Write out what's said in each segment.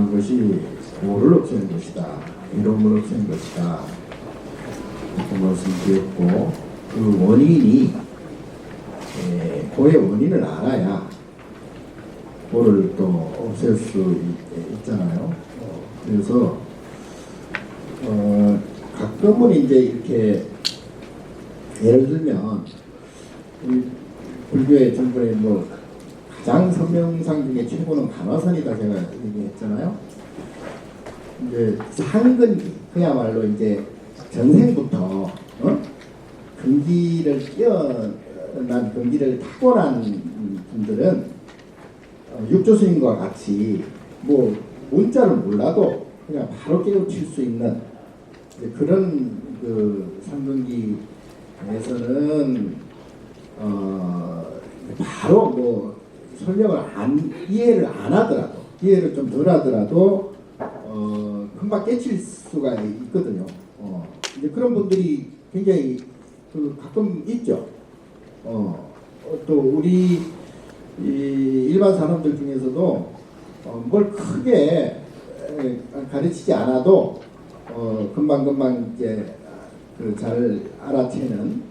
중요한 것이 고를 없애는 것이다. 괴로움을 없애는 것이다. 이렇게 말씀드렸고, 그 원인이 고의 원인을 알아야 고를 또 없앨 수 있잖아요. 그래서 가끔은 이제 이렇게 예를 들면 우리 불교의 전번에 뭐 가장 선명상 중에 최고는 간화선이다 제가 얘기했잖아요. 이제 상근기 그야말로 이제 전생부터 근기를 뛰어난 근기를 탁월한 분들은 육조 스님과 같이 뭐 문자를 몰라도 그냥 바로 깨우칠 수 있는 그런 그 상근기에서는 바로 뭐 설명을 이해를 안 하더라도 이해를 좀 덜 하더라도 금방 깨칠 수가 있거든요. 이제 그런 분들이 굉장히 가끔 있죠. 또 우리 일반 사람들 중에서도 뭘 크게 가르치지 않아도 금방 이제 잘 알아채는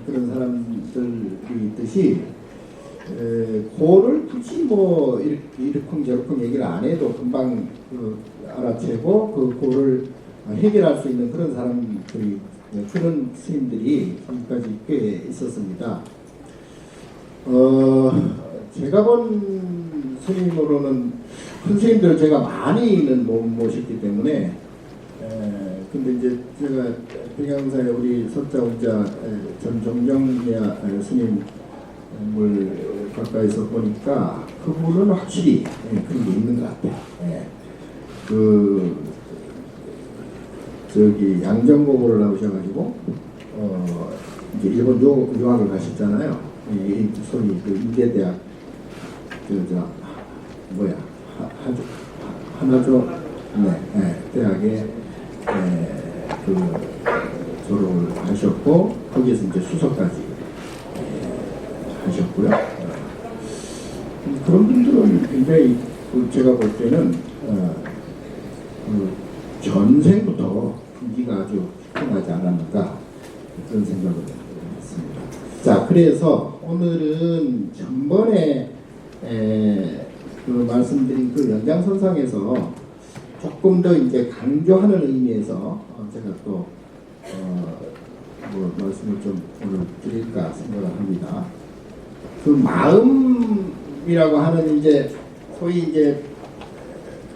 그런 사람들이 있듯이 고를 굳이 뭐 이러쿵저러쿵 얘기를 안 해도 금방 알아채고 그 고를 해결할 수 있는 그런 사람들이 그런 스님들이 지금까지 꽤 있었습니다. 제가 본 스님으로는 큰 스님들을 제가 많이는 못 모셨기 때문에 근데 이제 제가 평양사에 우리 석자운자 전 정정미야 스님을 가까이서 보니까 그분은 확실히 그런 게 있는 것 같아요. 저기 양정고를 나오셔가지고 이제 일본 유학을 가셨잖아요. 소위 그 인제대학 하나조 대학에 졸업을 하셨고 거기에서 이제 수석까지 하셨고요. 그런 분들은 굉장히 제가 볼 때는 전생부터 분기가 아주 피곤하지 않았는가 그런 생각을 했습니다. 자, 그래서 오늘은 전번에 말씀드린 그 연장선상에서 조금 더 이제 강조하는 의미에서 제가 또 뭐 말씀을 좀 오늘 드릴까 생각을 합니다. 그 마음이라고 하는 이제 소위 이제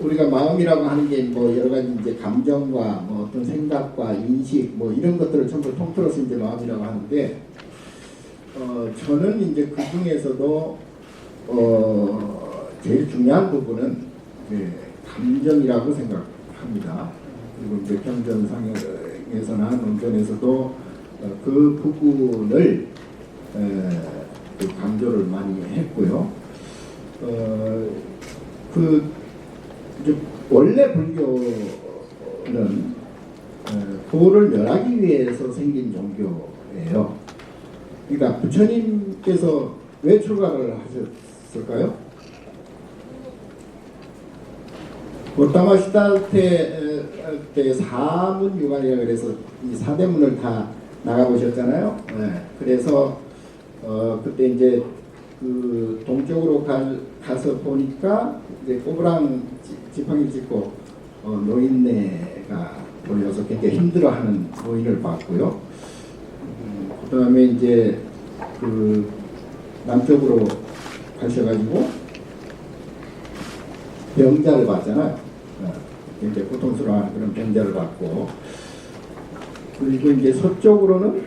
우리가 마음이라고 하는 게 뭐 여러 가지 이제 감정과 뭐 어떤 생각과 인식 뭐 이런 것들을 전부 통틀어서 이제 마음이라고 하는데 저는 이제 그 중에서도 제일 중요한 부분은 감정이라고 생각합니다. 그리고 이제 경전상에서나 논전에서도 그 부분을 강조를 많이 했고요. 이제 원래 불교는 도를 멸하기 위해서 생긴 종교예요. 그러니까 부처님께서 왜 출가를 하셨을까요? 고타마 시달테 사문유관이라 그래서 이 사대문을 다 나가보셨잖아요. 그래서 그때 이제 그 동쪽으로 가서 보니까 이제 꼬부랑 지팡이 짚고 노인네가 보여서 굉장히 힘들어하는 노인을 봤고요. 그 다음에 이제 그 남쪽으로 가셔가지고 병자를 봤잖아요. 굉장히 고통스러워하는 그런 병자를 봤고, 그리고 이제 서쪽으로는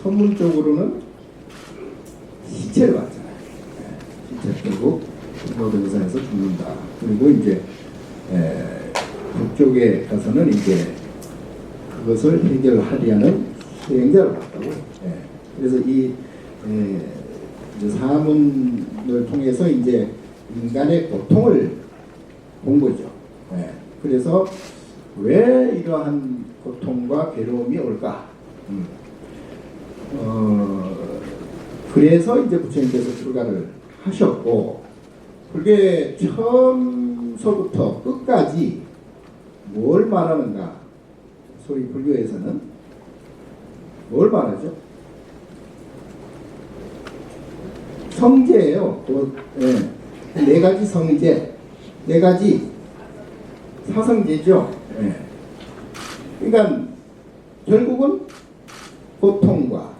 서문 쪽으로는 시체를 봤잖아요. 시체 결국 노동산에서 죽는다. 그리고 이제 북쪽에 가서는 이제 그것을 해결하려는 수행자를 봤다고. 그래서 이 사문을 통해서 이제 인간의 고통을 본 거죠. 그래서 왜 이러한 고통과 괴로움이 올까? 그래서 이제 부처님께서 출가를 하셨고, 그게 처음서부터 끝까지 뭘 말하는가? 소위 불교에서는 뭘 말하죠? 성제예요. 예. 네 가지 성제, 네 가지 사성제죠. 예. 그러니까 결국은 고통과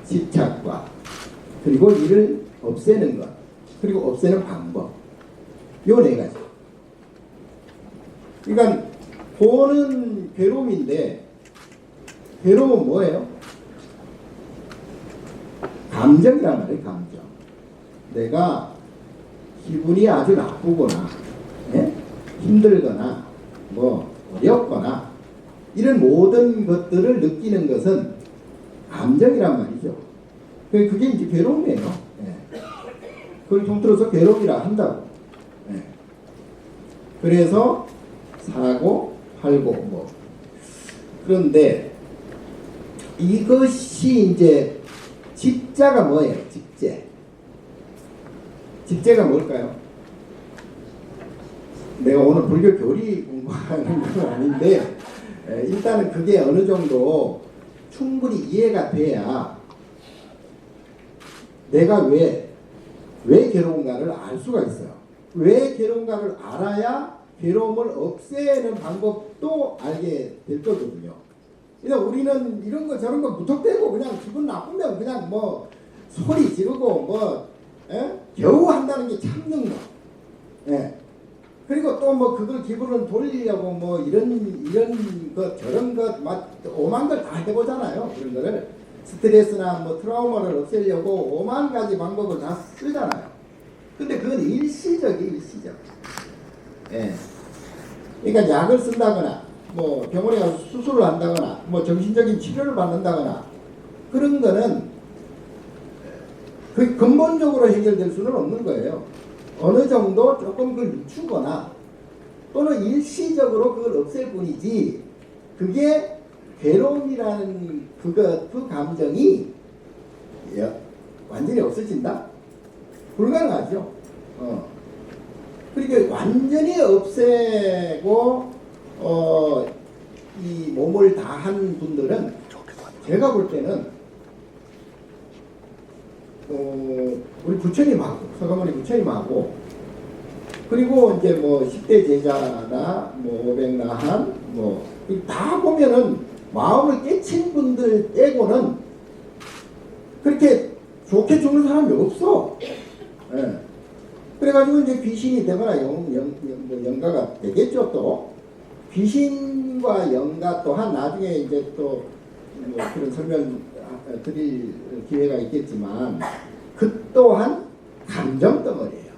집착과 그리고 이를 없애는 것, 그리고 없애는 방법, 요 네 가지. 그러니까 고는 괴로움인데, 괴로움은 뭐예요? 감정이란 말이에요. 감정. 내가 기분이 아주 나쁘거나, 예? 힘들거나, 뭐 어렵거나 이런 모든 것들을 느끼는 것은 감정이란 말이죠. 그게 이제 괴로움이에요. 예. 그걸 통틀어서 괴로움이라 한다고. 예. 그래서 사고, 팔고, 뭐. 그런데 이것이 이제 집자가 뭐예요? 집제. 집제가 뭘까요? 내가 오늘 불교 교리 공부하는 건 아닌데, 일단은 그게 어느 정도 충분히 이해가 돼야 내가 왜 괴로운가를 알 수가 있어요. 왜 괴로운가를 알아야 괴로움을 없애는 방법도 알게 될 거거든요. 그냥 우리는 이런 거 저런 거 무턱대고 그냥 기분 나쁘면 그냥 뭐 소리 지르고 뭐 겨우 한다는 게 참는 거. 예. 그리고 또 뭐 그걸 기분을 돌리려고 뭐 이런 것 저런 것 막 오만 걸 다 해보잖아요. 그런 거를 스트레스나 뭐 트라우마를 없애려고 오만 가지 방법을 다 쓰잖아요. 근데 그건 일시적이에요. 일시적. 예. 그러니까 약을 쓴다거나 뭐 병원에 가서 수술을 한다거나 뭐 정신적인 치료를 받는다거나 그런 거는 그 근본적으로 해결될 수는 없는 거예요. 어느 정도 조금 그걸 늦추거나 또는 일시적으로 그걸 없앨 뿐이지 그게 괴로움이라는 그 감정이 완전히 없어진다? 불가능하죠. 그러니까 완전히 없애고 이 몸을 다 한 분들은 제가 볼 때는 우리 부처님하고 서가모니 부처님하고 그리고 이제 뭐 10대 제자나 뭐 오백나한 뭐 다 보면은 마음을 깨친 분들 빼고는 그렇게 좋게 죽는 사람이 없어. 예. 그래가지고 이제 귀신이 되거나 영가가 되겠죠. 또 귀신과 영가 또한 나중에 이제 또 뭐 그런 설명 드릴 기회가 있겠지만 그 또한 감정 덩어리예요.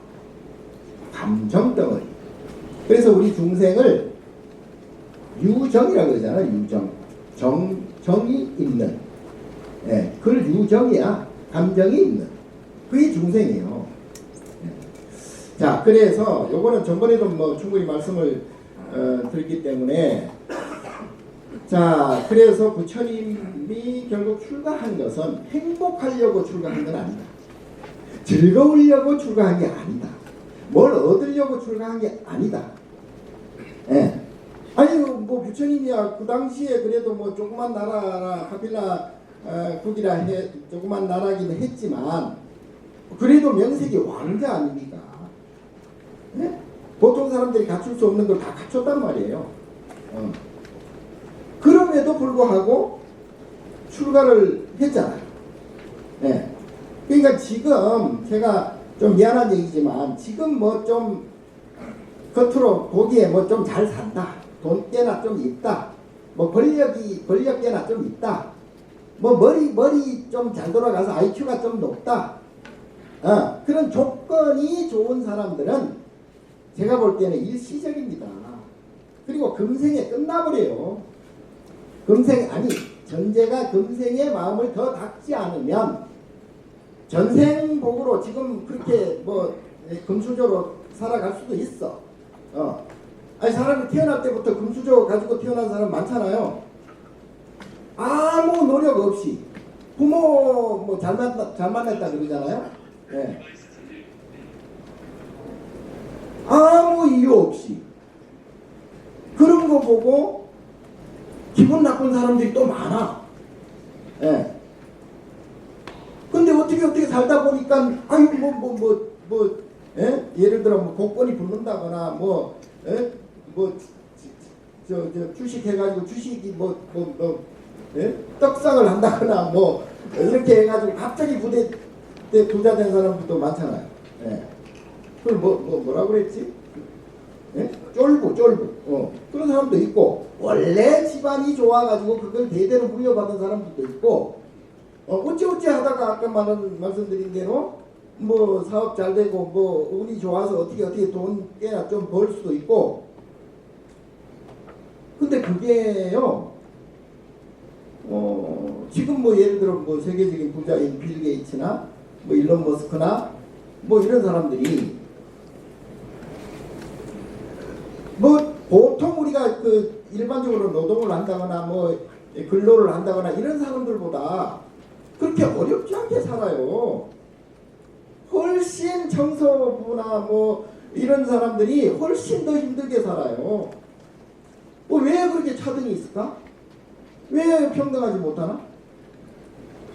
감정 덩어리. 그래서 우리 중생을 유정이라고 그러잖아요. 유정. 정이 있는. 예, 그 유정이야. 감정이 있는. 그게 중생이에요. 예. 자, 그래서 요거는 전번에도 뭐 충분히 말씀을 드렸기 때문에 자, 그래서 부처님이 결국 출가한 것은 행복하려고 출가한 건 아니다. 즐거우려고 출가한 게 아니다. 뭘 얻으려고 출가한 게 아니다. 예. 아니 뭐 부처님이야 그 당시에 그래도 뭐 조그만 나라라 카필라 국이라 조그만 나라긴 했지만 그래도 명색이 왕자 아닙니까? 예? 보통 사람들이 갖출 수 없는 걸 다 갖췄단 말이에요. 그럼에도 불구하고 출가를 했잖아요. 예. 그러니까 지금 제가 좀 미안한 얘기지만 지금 뭐 좀 겉으로 보기에 뭐 좀 잘 산다. 돈 꽤나 좀 있다. 뭐 권력 꽤나 좀 있다. 뭐 머리 좀 잘 돌아가서 IQ가 좀 높다. 그런 조건이 좋은 사람들은 제가 볼 때는 일시적입니다. 그리고 금생에 끝나버려요. 전제가 금생의 마음을 더 닦지 않으면 전생복으로 지금 그렇게 뭐 금수저로 살아갈 수도 있어. 아니 사람이 태어날 때부터 금수저 가지고 태어난 사람 많잖아요. 아무 노력 없이 부모 뭐 잘 만났다 그러잖아요. 네. 이유 없이. 그런 거 보고 기분 나쁜 사람들이 또 많아. 예. 근데 어떻게 살다 보니까 아유 예? 예를 들어 뭐 복권이 붙는다거나 예? 주식 해가지고 주식이 예? 떡상을 한다거나 이렇게 해가지고 갑자기 부대 부자 된 사람들도 많잖아요. 예. 그걸 뭐라고 그랬지? 예? 쫄부. 그런 사람도 있고, 원래 집안이 좋아가지고 그걸 대대로 물려받은 사람들도 있고, 어찌 하다가 아까 말씀드린 대로 사업 잘 되고 운이 좋아서 어떻게 돈 꽤나 좀 벌 수도 있고. 근데 그게요, 지금 예를 들어 세계적인 부자인 빌 게이츠나 일론 머스크나 이런 사람들이 보통 우리가 일반적으로 노동을 한다거나 근로를 한다거나 이런 사람들보다 그렇게 어렵지 않게 살아요. 훨씬 청소부나 이런 사람들이 훨씬 더 힘들게 살아요. 왜 그렇게 차등이 있을까? 왜 평등하지 못하나?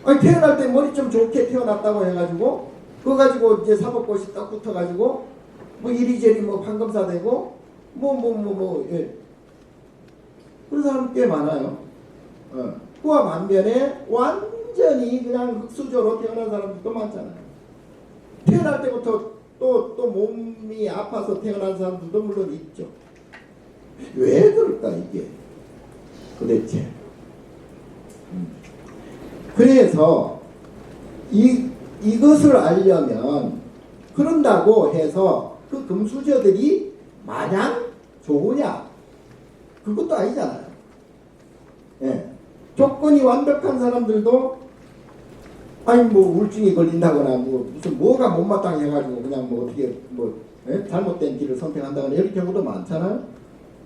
아니, 태어날 때 머리 좀 좋게 태어났다고 해가지고 그거 가지고 이제 사법고시 딱 붙어가지고 이리저리 판검사 되고 예. 그런 사람 꽤 많아요. 그와 반면에 완전히 그냥 흙수저로 태어난 사람들도 많잖아요. 태어날 때부터 또 몸이 아파서 태어난 사람들도 물론 있죠. 왜 그럴까 이게 도대체? 그래서 이것을 알려면 그런다고 해서 그 금수저들이 마냥 좋으냐? 그것도 아니잖아요. 예. 조건이 완벽한 사람들도 아니 우울증이 걸린다거나 무슨 뭐가 못마땅해 가지고 그냥 어떻게 예? 잘못된 길을 선택한다거나 이런 경우도 많잖아요.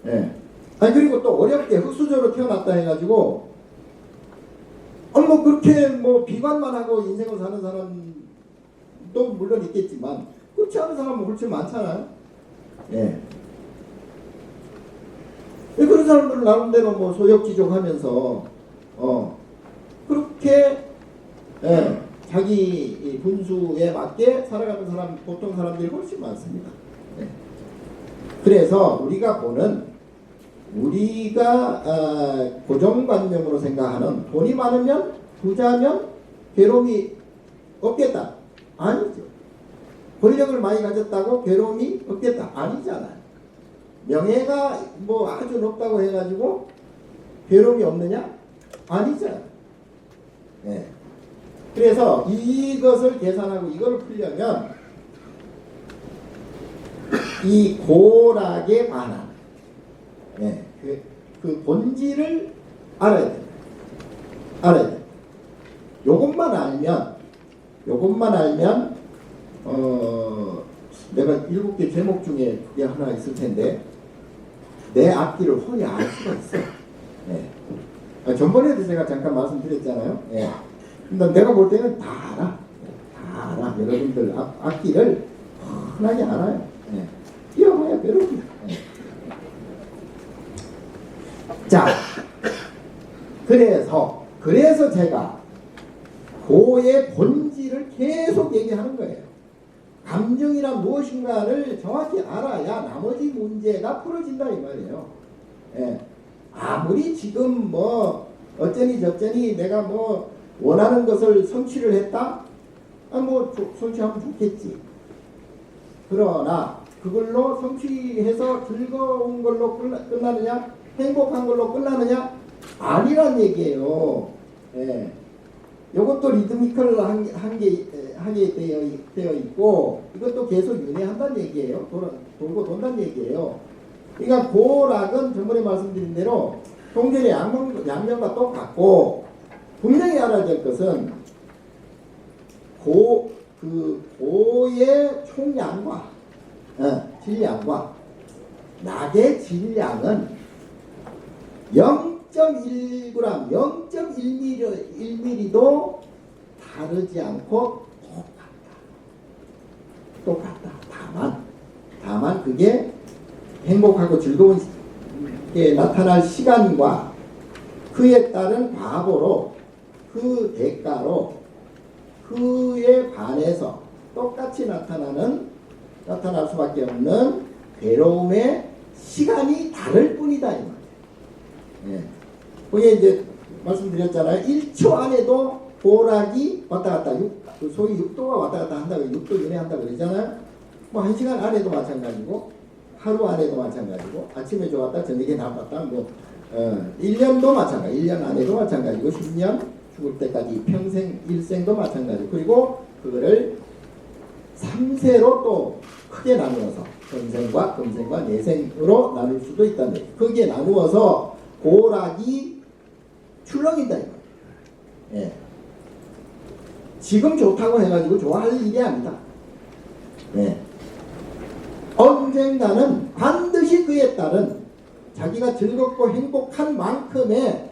예. 아니 그리고 또 어렵게 흙수저로 태어났다 해가지고 그렇게 비관만 하고 인생을 사는 사람도 물론 있겠지만 그렇지 않은 사람은 훨씬 많잖아요. 예. 그런 사람들은 나름대로 소욕지족하면서 그렇게 예, 자기 분수에 맞게 살아가는 사람 보통 사람들이 훨씬 많습니다. 예. 그래서 우리가 고정관념으로 생각하는 돈이 많으면 부자면 괴로움이 없겠다. 아니죠. 권력을 많이 가졌다고 괴로움이 없겠다. 아니잖아요. 명예가 아주 높다고 해가지고 괴로움이 없느냐? 아니잖아요. 네. 그래서 이것을 계산하고 이걸 풀려면 이 고락에 관한 네. 그 본질을 알아야 돼요. 요것만 알면 내가 7개 제목 중에 그게 하나 있을 텐데 내 앞뒤를 훤히 알 수가 있어. 네. 전번에도 제가 잠깐 말씀드렸잖아요. 네. 근데 내가 볼 때는 다 알아. 여러분들 앞뒤를 훤하게 알아요. 네. 뛰어봐야 괴롭습니다. 네. 자, 그래서 제가 고의 본질을 계속 얘기하는 거예요. 감정이란 무엇인가를 정확히 알아야 나머지 문제가 풀어진다 이 말이에요. 예. 아무리 지금 어쩌니 저쩌니 내가 원하는 것을 성취를 했다? 성취하면 좋겠지. 그러나 그걸로 성취해서 즐거운 걸로 끝나느냐? 행복한 걸로 끝나느냐? 아니란 얘기예요. 예. 이것도 하게 되어 있고 이것도 계속 윤회한다는 얘기예요. 돌고 돈다는 얘기예요. 그러니까 고락은 전번에 말씀드린 대로 동전의 양면과 똑같고 분명히 알아야 될 것은 고의 총량과 질량과 낙의 질량은 0.1g, 0.1mm도 다르지 않고 똑같다. 다만 그게 행복하고 즐거운 게 나타날 시간과 그에 따른 과보로 그 대가로 그에 반해서 똑같이 나타날 수밖에 없는 괴로움의 시간이 다를 뿐이다 이 말이에요. 예. 그게 이제 말씀드렸잖아요. 1초 안에도 보락이 왔다 갔다 소위 6도가 왔다 갔다 한다고 6도 이내 한다고 그러잖아요. 뭐 1시간 안에도 마찬가지고 하루 안에도 마찬가지고 아침에 좋았다 저녁에 나빴다 뭐 1년도 마찬가지 1년 안에도 마찬가지고 10년 죽을 때까지 평생 일생도 마찬가지고 그리고 그거를 3세로 또 크게 나누어서 전생과 금생과 내생으로 나눌 수도 있다는 거예요. 크게 나누어서 고락이 출렁인다 이거. 예. 지금 좋다고 해가지고 좋아할 일이 아니다. 예. 언젠가는 반드시 그에 따른 자기가 즐겁고 행복한 만큼의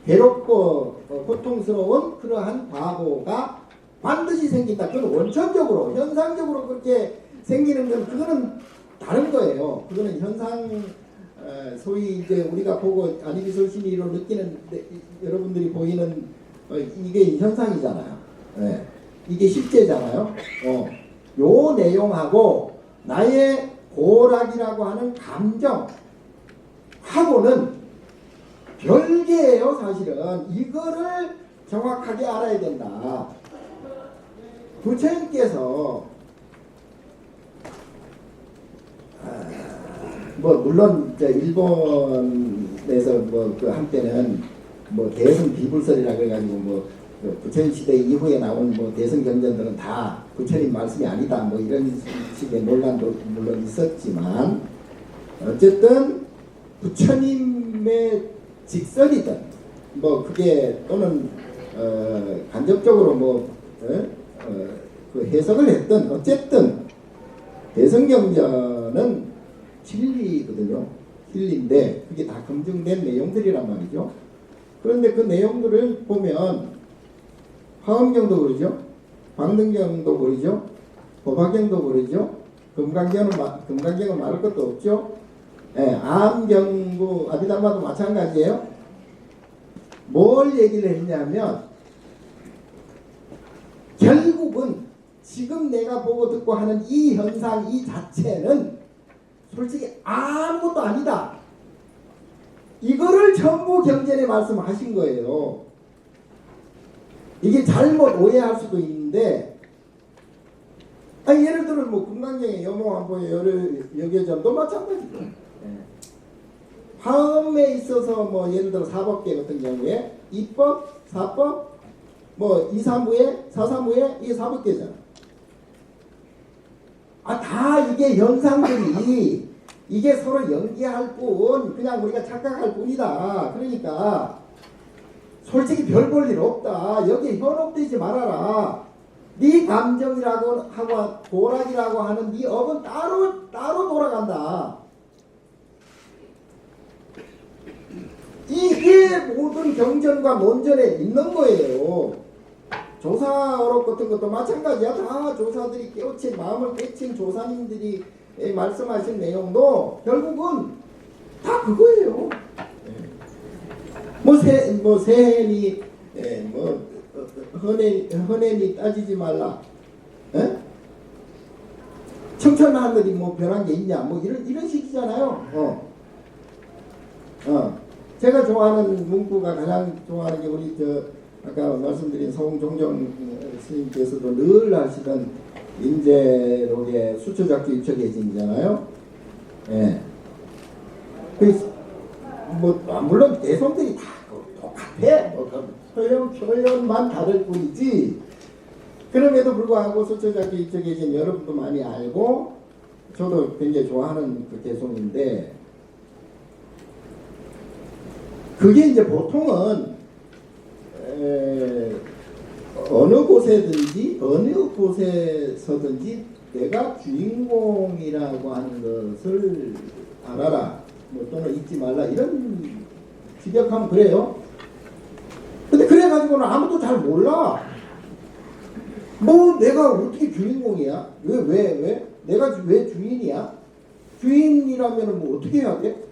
괴롭고 고통스러운 그러한 과거가 반드시 생긴다. 그건 원천적으로 현상적으로 그렇게 생기는 건 그거는 다른 거예요. 그거는 현상 소위 이제 우리가 보고 아니비솔신이로 느끼는 여러분들이 보이는 이게 현상이잖아요. 예. 이게 실제잖아요. 요 내용하고 나의 고락이라고 하는 감정하고는 별개예요. 사실은 이거를 정확하게 알아야 된다. 부처님께서 뭐 물론 일본에서 뭐 그 한때는 뭐 대승 비불설이라 그래가지고 뭐 부처님 시대 이후에 나온 뭐 대승 경전들은 다 부처님 말씀이 아니다 뭐 이런 식의 논란도 물론 있었지만 어쨌든 부처님의 직설이든 뭐 그게 또는 간접적으로 뭐 그 해석을 했든 어쨌든 대승경전은 진리거든요. 진리인데 그게 다 검증된 내용들이란 말이죠. 그런데 그 내용들을 보면 화엄경도 그러죠. 광등경도 그러죠. 법화경도 그러죠. 금강경은 말할 것도 없죠. 예, 암경도 아비담마도 마찬가지예요. 뭘 얘기를 했냐면 결국은 지금 내가 보고 듣고 하는 이 현상 이 자체는 솔직히 아무것도 아니다. 이거를 전부 경전에 말씀하신 거예요. 이게 잘못 오해할 수도 있는데 예를 들어 뭐 금강경의 여몽안보의 여계전도 마찬가지고 화엄에 있어서 뭐 예를 들어 사법계 같은 경우에 입법, 사법, 뭐 이사무예, 사사무예 이게 사법계잖아. 다 이게 현상들이 이게 서로 연계할 뿐 그냥 우리가 착각할 뿐이다. 그러니까 솔직히 별 볼 일 없다. 여기에 현혹되지 말아라. 네 감정이라고 하고 고락이라고 하는 네 업은 따로 돌아간다. 이게 모든 경전과 논전에 있는 거예요. 조사어록 같은 것도 마찬가지야. 다 조사들이 깨우친 마음을 깨친 조사님들이 말씀하신 내용도 결국은 다 그거예요. 뭐 세행이 헌행이 따지지 말라. 청천하늘이 뭐 변한 게 있냐. 뭐 이런 식이잖아요. 제가 좋아하는 문구가 가장 좋아하는 게 우리 아까 말씀드린 서홍종정 스님께서도 늘 하시던 인재록의 수초작주 입처계진이잖아요. 예. 뭐 물론 내성들이 다 똑같아. 뭐 표현만 다를 뿐이지. 그럼에도 불구하고 수초작주 입처계진 여러분도 많이 알고 저도 굉장히 좋아하는 그 개송인데 그게 이제 보통은 어느 곳에서든지 내가 주인공이라고 하는 것을 알아라. 뭐 또는 잊지 말라. 이런 직역하면 그래요. 근데 그래가지고는 아무도 잘 몰라. 뭐 내가 어떻게 주인공이야? 왜? 내가 왜 주인이야? 주인이라면 뭐 어떻게 해야 돼?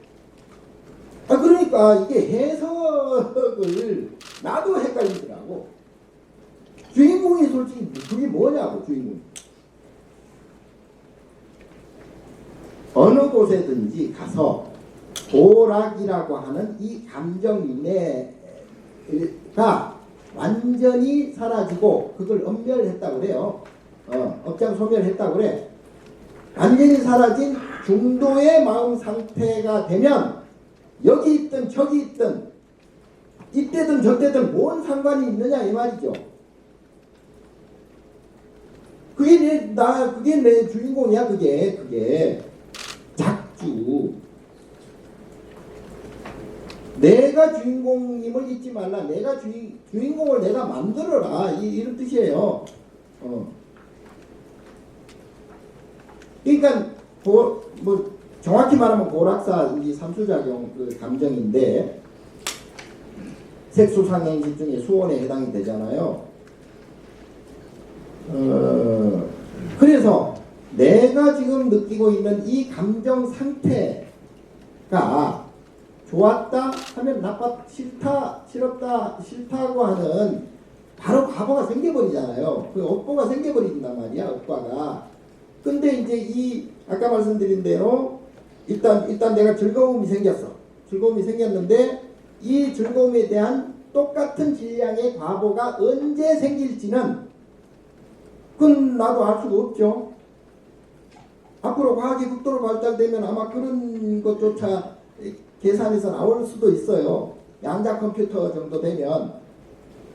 그러니까 이게 해석을 나도 헷갈리더라고. 주인공이 솔직히 그게 뭐냐고, 주인공. 어느 곳에든지 가서 도락이라고 하는 이 감정인애가 완전히 사라지고 그걸 엄멸했다고 그래요. 업장소멸했다고 그래. 완전히 사라진 중도의 마음 상태가 되면 여기 있든 저기 있든 이때든 저때든 뭔 상관이 있느냐 이 말이죠. 그게 내 주인공이야. 그게 작주. 내가 주인공임을 잊지 말라. 내가 주인공을 내가 만들어라. 이런 뜻이에요. 그러니까 뭐 정확히 말하면 고락사 삼수작용 그 감정인데 색수상행식 중에 수원에 해당이 되잖아요. 그래서 내가 지금 느끼고 있는 이 감정 상태가 좋았다 하면 싫다, 싫다고 하는 바로 과거가 생겨버리잖아요. 그 업보가 생겨버린단 말이야, 업과가. 근데 이제 아까 말씀드린 대로 일단 내가 즐거움이 생겼어. 즐거움이 생겼는데 이 즐거움에 대한 똑같은 질량의 과보가 언제 생길지는 그건 나도 알 수가 없죠. 앞으로 과학이 극도로 발달되면 아마 그런 것조차 계산해서 나올 수도 있어요. 양자 컴퓨터 정도 되면.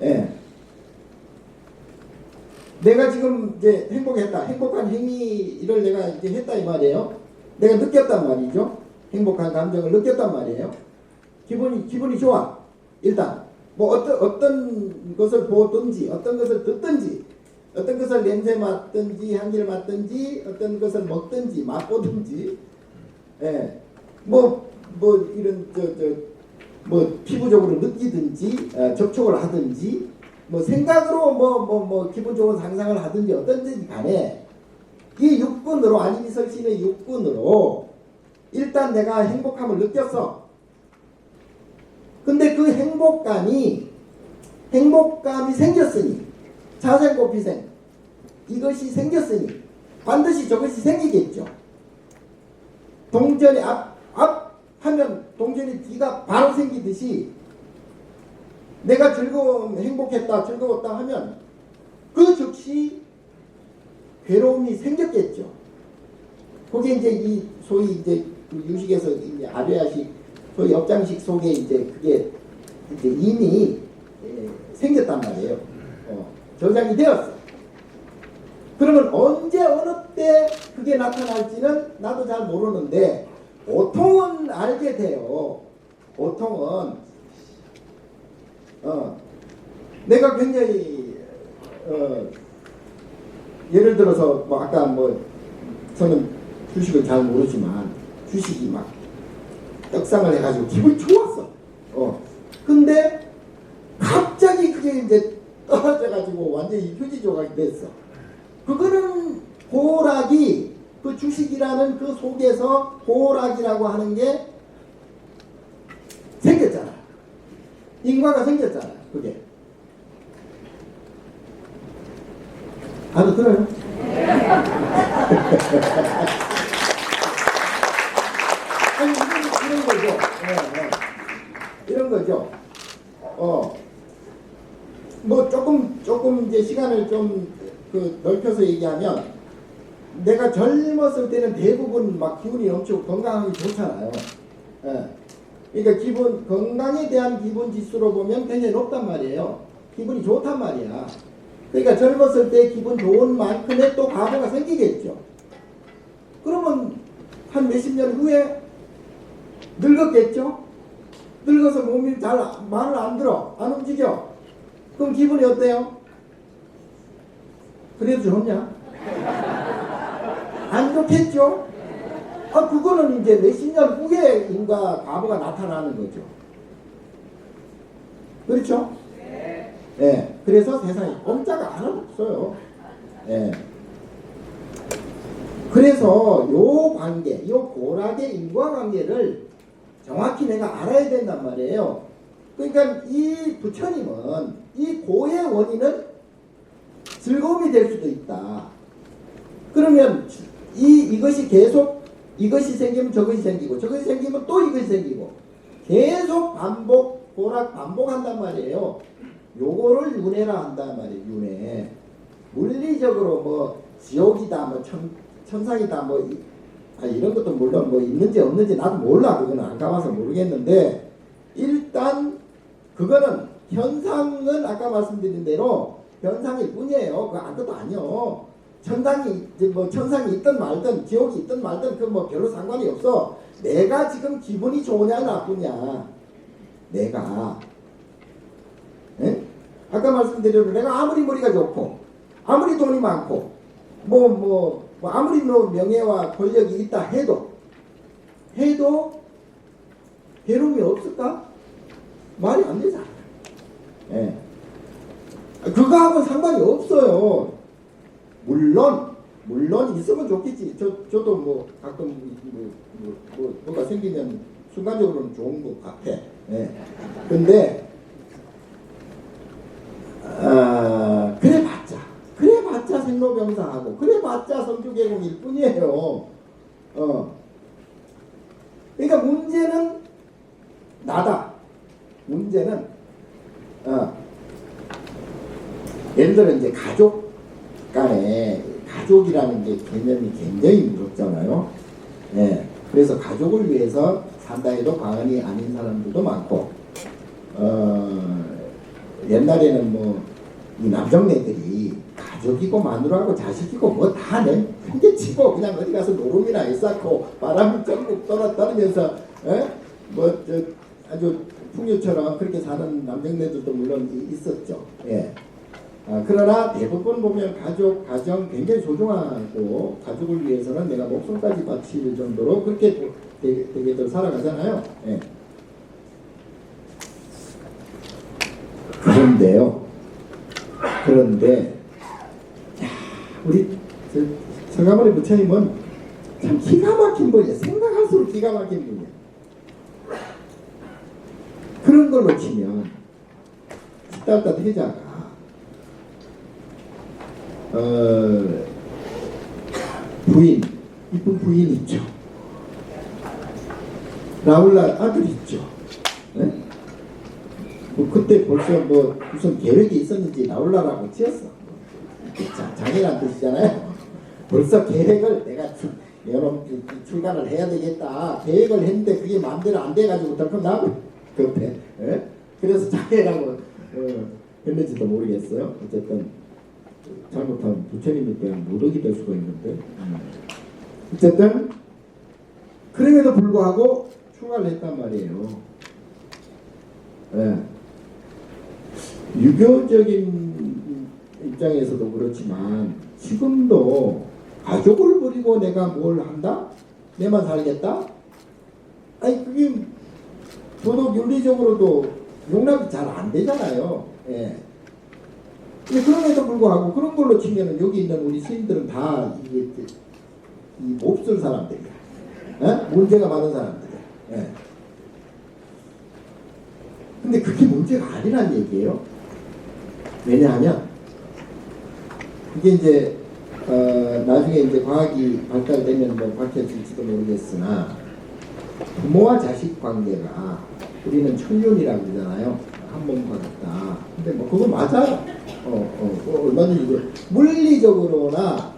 예. 내가 지금 이제 행복한 행위를 내가 이제 했다 이 말이에요. 내가 느꼈단 말이죠. 행복한 감정을 느꼈단 말이에요. 기분이 좋아. 일단 뭐 어떤 것을 보든지 어떤 것을 듣든지 어떤 것을 냄새 맡든지 향기를 맡든지 어떤 것을 먹든지 맛보든지 예. 뭐 이런 뭐 피부적으로 느끼든지 접촉을 하든지 뭐 생각으로 뭐 기분 좋은 상상을 하든지 어떤지 간에 이 육군으로 안이미설 씨의 육군으로 일단 내가 행복함을 느꼈어. 근데 그 행복감이 생겼으니 자생고피생 이것이 생겼으니 반드시 저것이 생기겠죠. 동전이 앞 하면 동전이 뒤가 바로 생기듯이 내가 행복했다, 즐거웠다 하면 그 즉시 괴로움이 생겼겠죠. 그게 이제 소위 이제 유식에서 이제 아베아식 소위 업장식 속에 이제 그게 이제 이미 생겼단 말이에요. 저장이 되었어. 그러면 언제 어느 때 그게 나타날지는 나도 잘 모르는데 보통은 알게 돼요. 보통은 내가 굉장히 예를 들어서 뭐 아까 저는 주식을 잘 모르지만 주식이 막 떡상을 해가지고 기분이 좋았어. 근데 갑자기 그게 이제 떨어져가지고 완전히 휴지 조각이 됐어. 그거는 고락이 그 주식이라는 그 속에서 고락이라고 하는 게 생겼잖아. 인과가 생겼잖아. 그게. 알아들어요? 아니 이런 거죠. 이런 거죠. 뭐 조금 이제 시간을 좀 넓혀서 얘기하면 내가 젊었을 때는 대부분 막 기분이 넘치고 건강하기 좋잖아요. 그러니까 건강에 대한 기분 지수로 보면 굉장히 높단 말이에요. 기분이 좋단 말이야. 그러니까 젊었을 때 기분 좋은 만큼의 또 과거가 생기겠죠. 그러면 한 몇십 년 후에 늙었겠죠? 늙어서 몸이 말을 안 들어, 안 움직여. 그럼 기분이 어때요? 그래도 좋냐? 안 좋겠죠? 그거는 이제 몇십 년 후에 인과 과거가 나타나는 거죠. 그렇죠? 네. 그래서 세상에 공짜가 하나도 없어요. 네. 그래서 요 관계, 요 고락의 인과관계를 정확히 내가 알아야 된단 말이에요. 그러니까 이 부처님은 이 고의 원인은 즐거움이 될 수도 있다. 그러면 이것이 계속 이것이 생기면 저것이 생기고 저것이 생기면 또 이것이 생기고 계속 반복 고락 반복한단 말이에요. 요거를 윤회라 한단 말이에요. 윤회. 물리적으로 뭐 지옥이다 뭐 천상이다 뭐 이런 것도 물론 뭐 있는지 없는지 나도 몰라. 그거는 안 가봐서 모르겠는데 일단 그거는 현상은 아까 말씀드린 대로 현상일 뿐이에요. 그거 아무것도 아니요. 천상이 있든 말든 지옥이 있든 말든 그 뭐 별로 상관이 없어. 내가 지금 기분이 좋으냐 나쁘냐. 내가 아까 말씀드린 내가 아무리 머리가 좋고 아무리 돈이 많고 아무리 명예와 권력이 있다 해도 괴로움이 없을까? 말이 안 되잖아. 예. 그거하고는 상관이 없어요. 물론 있으면 좋겠지. 저도 뭐 가끔 뭐가 생기면 순간적으로는 좋은 것 같아. 예. 근데 그래봤자 생로병사하고 그래봤자 성주계공일 뿐이에요. 그러니까 문제는 나다. 문제는 예를 들어 이제 가족 간에 가족이라는 게 개념이 굉장히 무섭잖아요. 예. 그래서 가족을 위해서 산다 해도 과언이 아닌 사람들도 많고 옛날에는 뭐 이 남정네들이 가족이고 마누라고 자식이고 뭐 다 내팽개치고 그냥 어디 가서 노름이나 해쌓고 바람을 전국 떨어뜨리면서 아주 풍류처럼 그렇게 사는 남정네들도 물론 있었죠. 예. 그러나 대부분 보면 가정 굉장히 소중하고 가족을 위해서는 내가 목숨까지 바칠 정도로 그렇게 되게들 살아가잖아요. 예. 그런데 우리 서가모니 부처님은 참 기가 막힌 분이에요. 생각할수록 기가 막힌 분이에요. 그런 걸로 치면 시달다 태자가 이쁜 부인 있죠. 라울라 아들 있죠. 네? 그때 벌써 무슨 계획이 있었는지 라울라라고 지었어. 장애란 뜻이잖아요. 벌써 계획을 내가 출간을 해야 되겠다. 계획을 했는데 그게 마음대로 안 돼가지고 덜컥 나고 급해. 네? 그래서 장애라고 했는지도 모르겠어요. 어쨌든 잘못하면 부처님에 대한 모독이 될 수가 있는데 어쨌든 그럼에도 불구하고 출가를 했단 말이에요. 네. 유교적인 입장에서도 그렇지만 지금도 가족을 버리고 내가 뭘 한다? 내만 살겠다? 아니 그게 도덕 윤리적으로도 용납이 잘 안 되잖아요. 예. 근데 그럼에도 불구하고 그런 걸로 치면은 여기 있는 우리 스님들은 다 이 몹쓸 사람들이야. 예? 문제가 많은 사람들이야. 예. 근데 그게 문제가 아니란 얘기예요. 왜냐하면 그게 이제 나중에 이제 과학이 발달되면 뭐 밝혀질지도 모르겠으나 부모와 자식 관계가 우리는 천륜이라고 그러잖아요. 한 몸과 같다. 근데 뭐 그거 맞아요. 얼마든지 물리적으로나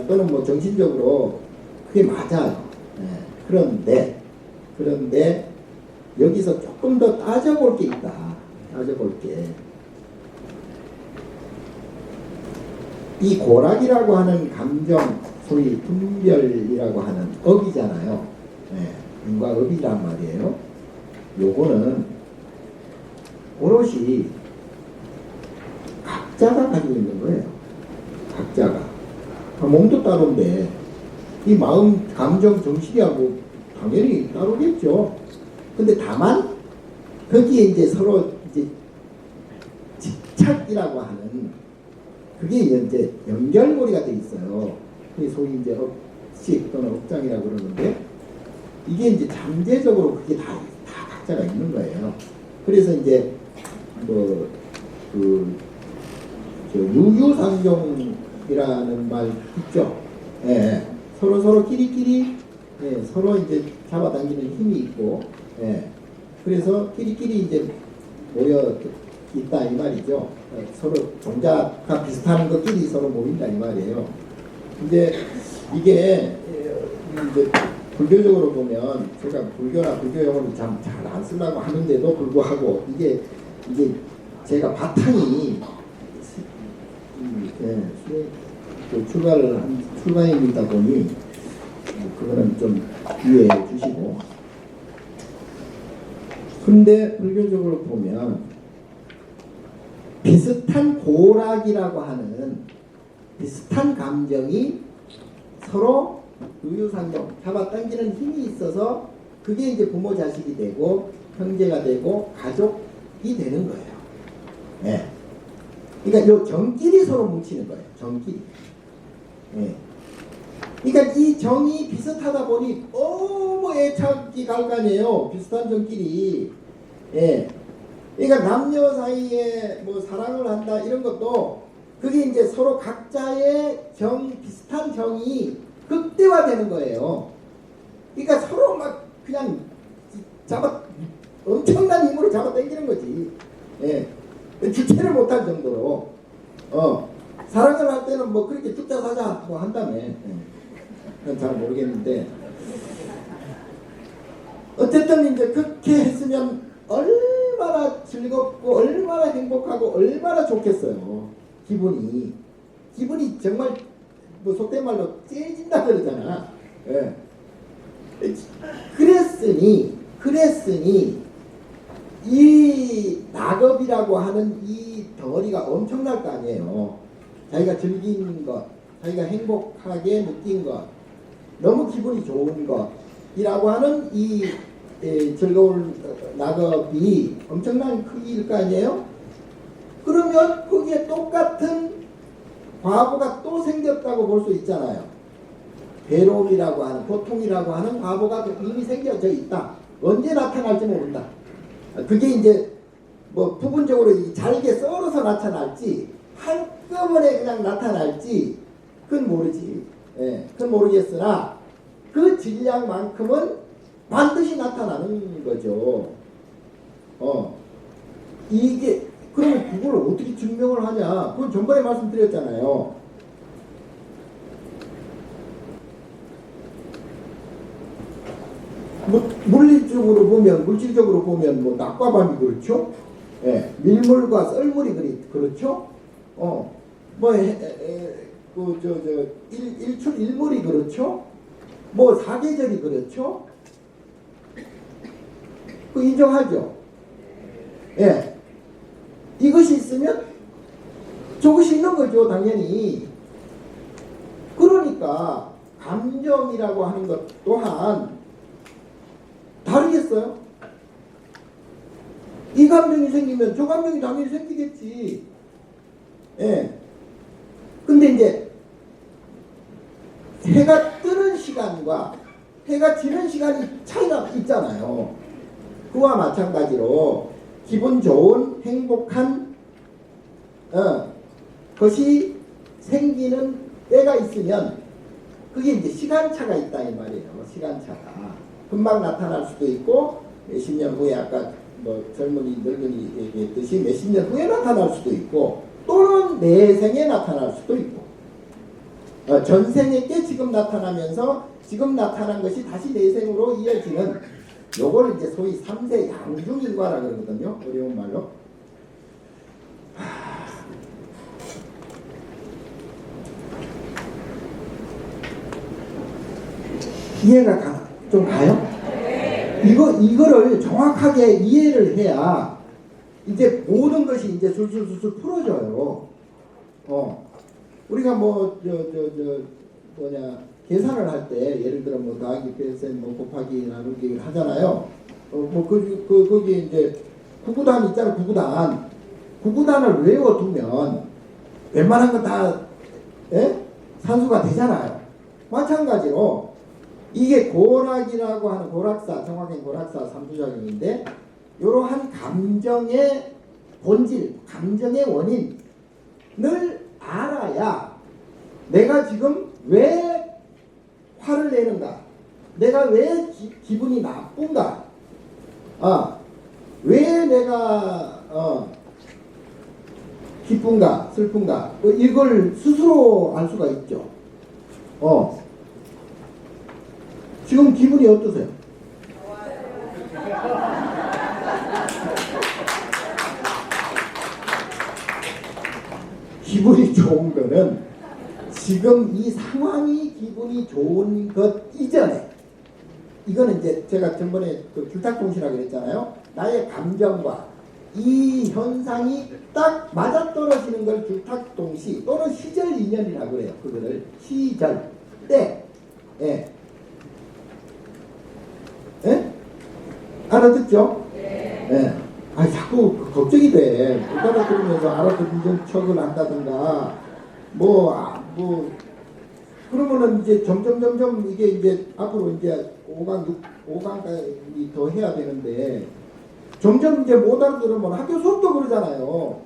또는 뭐 정신적으로 그게 맞아요. 네. 그런데 여기서 조금 더 따져볼 게 있다. 따져볼 게. 이 고락이라고 하는 감정, 소위 분별이라고 하는 업이잖아요. 인과업이란 말이에요. 요거는 오롯이 각자가 가지고 있는 거예요. 각자가. 몸도 따로인데 이 마음, 감정, 정신이하고 당연히 따로겠죠. 근데 다만 거기에 이제 서로 이제 집착이라고 하는 그게 이제 연결고리가 돼 있어요. 소위 이제 억식 또는 억장이라고 그러는데 이게 이제 잠재적으로 그게 다 각자가 있는 거예요. 그래서 이제 유유상종이라는 말 있죠. 예, 서로 끼리끼리 서로 이제 잡아당기는 힘이 있고, 그래서 끼리끼리 이제 모여 있다 이 말이죠. 서로 종자가 비슷한 것끼리 서로 모인다 이 말이에요. 이제 이게 이제 불교적으로 보면 제가 불교나 불교 용어를 잘 안 쓰려고 하는데도 불구하고 이게 제가 바탕이 출가인이다 보니 그거는 좀 이해해 주시고. 근데 불교적으로 보면 비슷한 고락이라고 하는 비슷한 감정이 서로 유유상종 잡아당기는 힘이 있어서 그게 이제 부모 자식이 되고 형제가 되고 가족이 되는 거예요. 예. 그러니까 요 정끼리 서로 뭉치는 거예요. 정끼리. 예. 그러니까 이 정이 비슷하다 보니 너무 애착이 갈 거 아니에요. 비슷한 정끼리. 예. 그러니까 남녀 사이에 뭐 사랑을 한다 이런 것도 그게 이제 서로 각자의 비슷한 정이 극대화되는 거예요. 그러니까 서로 막 그냥 엄청난 힘으로 잡아 당기는 거지. 예. 주체를 못할 정도로. 사랑을 할 때는 뭐 그렇게 죽자 사자 뭐 한다며. 잘 모르겠는데. 어쨌든 이제 그렇게 했으면 얼마나 즐겁고 얼마나 행복하고 얼마나 좋겠어요. 기분이 정말 뭐 속된 말로 째진다 그러잖아. 예. 그랬으니 이 낙업이라고 하는 이 덩어리가 엄청날 거 아니에요. 자기가 즐긴 것, 자기가 행복하게 느낀 것, 너무 기분이 좋은 것이라고 하는 이 즐거운 낙업이 엄청난 크기일 거 아니에요. 그러면 거기에 똑같은 과보가 또 생겼다고 볼 수 있잖아요. 괴로움이라고 하는, 고통이라고 하는 과보가 이미 생겨져 있다. 언제 나타날지 모른다. 그게 이제 뭐 부분적으로 잘게 썰어서 나타날지 한꺼번에 그냥 나타날지 그건 모르지. 예, 그건 모르겠으나 그 질량만큼은 반드시 나타나는 거죠. 이게 그러면 그걸 어떻게 증명을 하냐? 그건 전번에 말씀드렸잖아요. 물질적으로 보면 뭐 낮과 밤이 그렇죠. 예, 밀물과 썰물이 그렇죠. 일출 일물이 그렇죠. 뭐 사계절이 그렇죠. 그 인정하죠. 예, 이것이 있으면 저것이 있는 거죠, 당연히. 그러니까 감정이라고 하는 것 또한 다르겠어요? 이 감정이 생기면 저 감정이 당연히 생기겠지. 예. 근데 이제 해가 뜨는 시간과 해가 지는 시간이 차이가 있잖아요. 그와 마찬가지로 기분 좋은 행복한 것이 생기는 때가 있으면 그게 이제 시간차가 있다 이 말이에요. 시간차가 금방 나타날 수도 있고 몇십 년 후에 아까 뭐 젊은이 늙은이 얘기했듯이 몇십 년 후에 나타날 수도 있고 또는 내생에 나타날 수도 있고 전생에 때 지금 나타나면서 지금 나타난 것이 다시 내생으로 이어지는 요걸 이제 소위 3세 양중인과라 그러거든요. 어려운 말로. 이해가 좀 가요? 이거를 정확하게 이해를 해야 이제 모든 것이 이제 술술술술 풀어져요. 우리가 계산을 할 때 예를 들어 뭐 더하기, 뺄셈, 뭐 곱하기, 나누기를 하잖아요. 거기에 이제 구구단 있잖아요. 구구단을 외워두면 웬만한 건 다 산수가 되잖아요. 마찬가지로 이게 고락이라고 하는 고락사, 정확히 고락사 삼부작용인데 이러한 감정의 본질, 감정의 원인을 알아야 내가 지금 왜 화를 내는가, 내가 왜 기분이 나쁜가, 왜 내가 기쁜가 슬픈가, 이걸 스스로 알 수가 있죠. 지금 기분이 어떠세요? 기분이 좋은 거는 지금 이 상황이 기분이 좋은 것 이전에, 이거는 이제 제가 전번에 그 귤탁동시라고 그랬잖아요. 나의 감정과 이 현상이 딱 맞아떨어지는 걸 귤탁동시 또는 시절인연이라고 그래요. 그거를 시절, 때, 알아듣죠? 네. 자꾸 걱정이 돼. 못 알아들으면서 알아듣는 척을 한다든가, 그러면은 이제 점점 이게 이제 앞으로 이제 5강까지 더 해야 되는데, 점점 이제 못 알아들으면 학교 수업도 그러잖아요.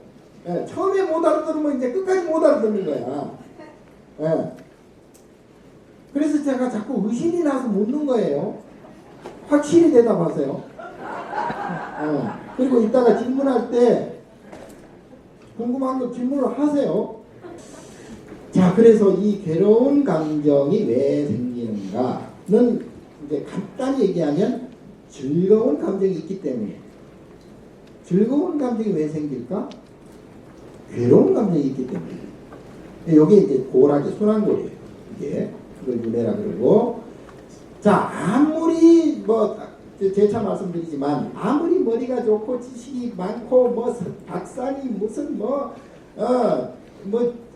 처음에 못 알아들으면 이제 끝까지 못 알아듣는 거야. 그래서 제가 자꾸 의심이 나서 묻는 거예요. 확실히 대답하세요. 그리고 이따가 질문할 때 궁금한 거 질문을 하세요. 자, 그래서 이 괴로운 감정이 왜 생기는가는 이제 간단히 얘기하면 즐거운 감정이 있기 때문에. 즐거운 감정이 왜 생길까? 괴로운 감정이 있기 때문에. 이게 이제 고락의 순환고리예요. 이게 그걸 유래라 그러고. 자, 아무리 재차 말씀드리지만 아무리 머리가 좋고 지식이 많고 박사니 무슨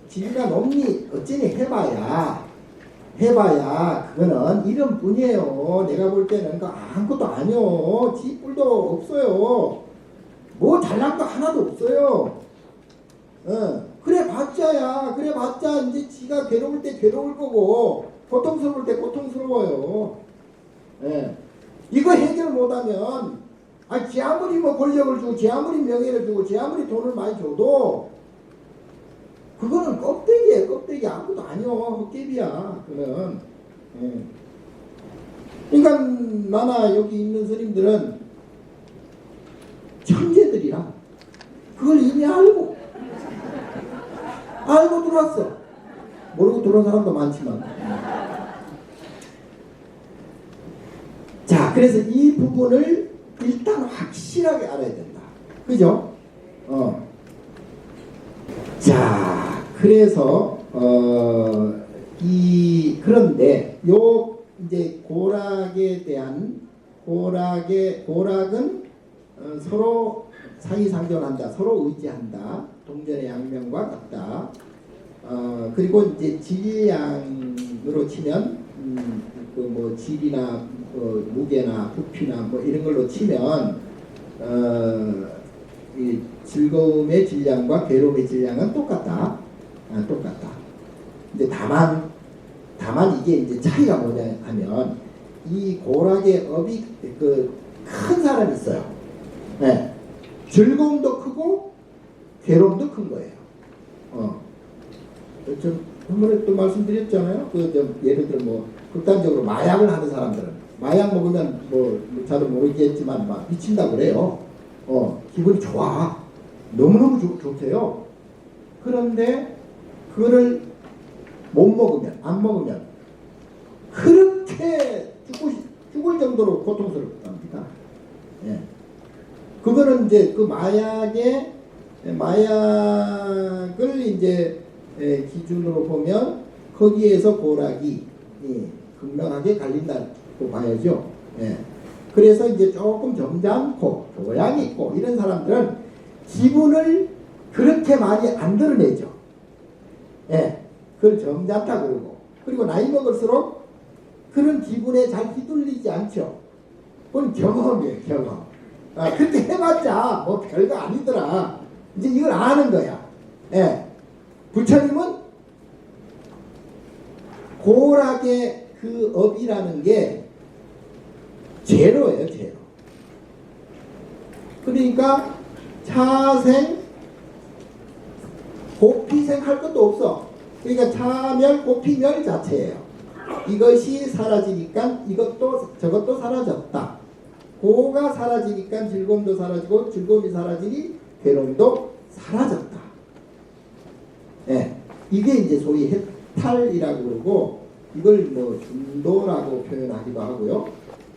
지위가 높니 어찌니 해봐야 그거는 이름뿐이에요. 내가 볼 때는 아무것도 아니요. 지 뿔도 없어요. 뭐 잘난 거 하나도 없어요. 그래 봤자 이제 지가 괴로울 때 괴로울 거고 고통스러울 때 고통스러워요. 이거 해결 못하면 지 아무리 권력을 주고 지 아무리 명예를 주고 지 아무리 돈을 많이 줘도 그거는 껍데기예요. 껍데기. 아무것도 아니요. 헛개비야. 그거는. 그러니까 나나 여기 있는 스님들은 천재들이라 그걸 이미 알고 들어왔어. 모르고 들어온 사람도 많지만. 자, 그래서 이 부분을 일단 확실하게 알아야 된다. 그죠? 자, 그래서 그런데 요 이제 고락에 대한 고락은 서로 상이상존한다, 서로 의지한다, 동전의 양면과 같다. 그리고 이제 질량으로 치면 질이나 무게나 부피나 이런 걸로 치면 이 즐거움의 질량과 괴로움의 질량은 똑같다. 근데 다만 이게 이제 차이가 뭐냐 하면 이 고락의 업이 큰 사람이 있어요. 즐거움도 크고 괴로움도 큰 거예요. 좀 한번에 또 말씀드렸잖아요. 예를 들어 극단적으로 마약을 하는 사람들은 마약 먹으면 잘은 모르겠지만 막 미친다 그래요. 기분이 좋아. 너무너무 좋대요. 그런데 그거를 안 먹으면 그렇게 죽을 정도로 고통스럽답니다. 그거는 이제 그 마약을 이제 기준으로 보면 거기에서 고락이 극명하게 갈린다고 봐야죠. 그래서 이제 조금 점잖고 교양이 있고 이런 사람들은 기분을 그렇게 많이 안 드러내죠. 그걸 점잖다 그러고, 그리고 나이 먹을수록 그런 기분에 잘 휘둘리지 않죠. 그건 경험이에요, 경험. 그렇게 해봤자 별거 아니더라. 이제 이걸 아는 거야. 부처님은 고락의 그 업이라는 게 제로예요, 제로. 그러니까 차생, 고피생 할 것도 없어. 그러니까 차멸, 고피멸 자체예요. 이것이 사라지니까 이것도 저것도 사라졌다. 고가 사라지니까 즐거움도 사라지고 즐거움이 사라지니 괴로움도 사라졌다. 예, 이게 이제 소위 해탈이라고 그러고 이걸 뭐 중도라고 표현하기도 하고요.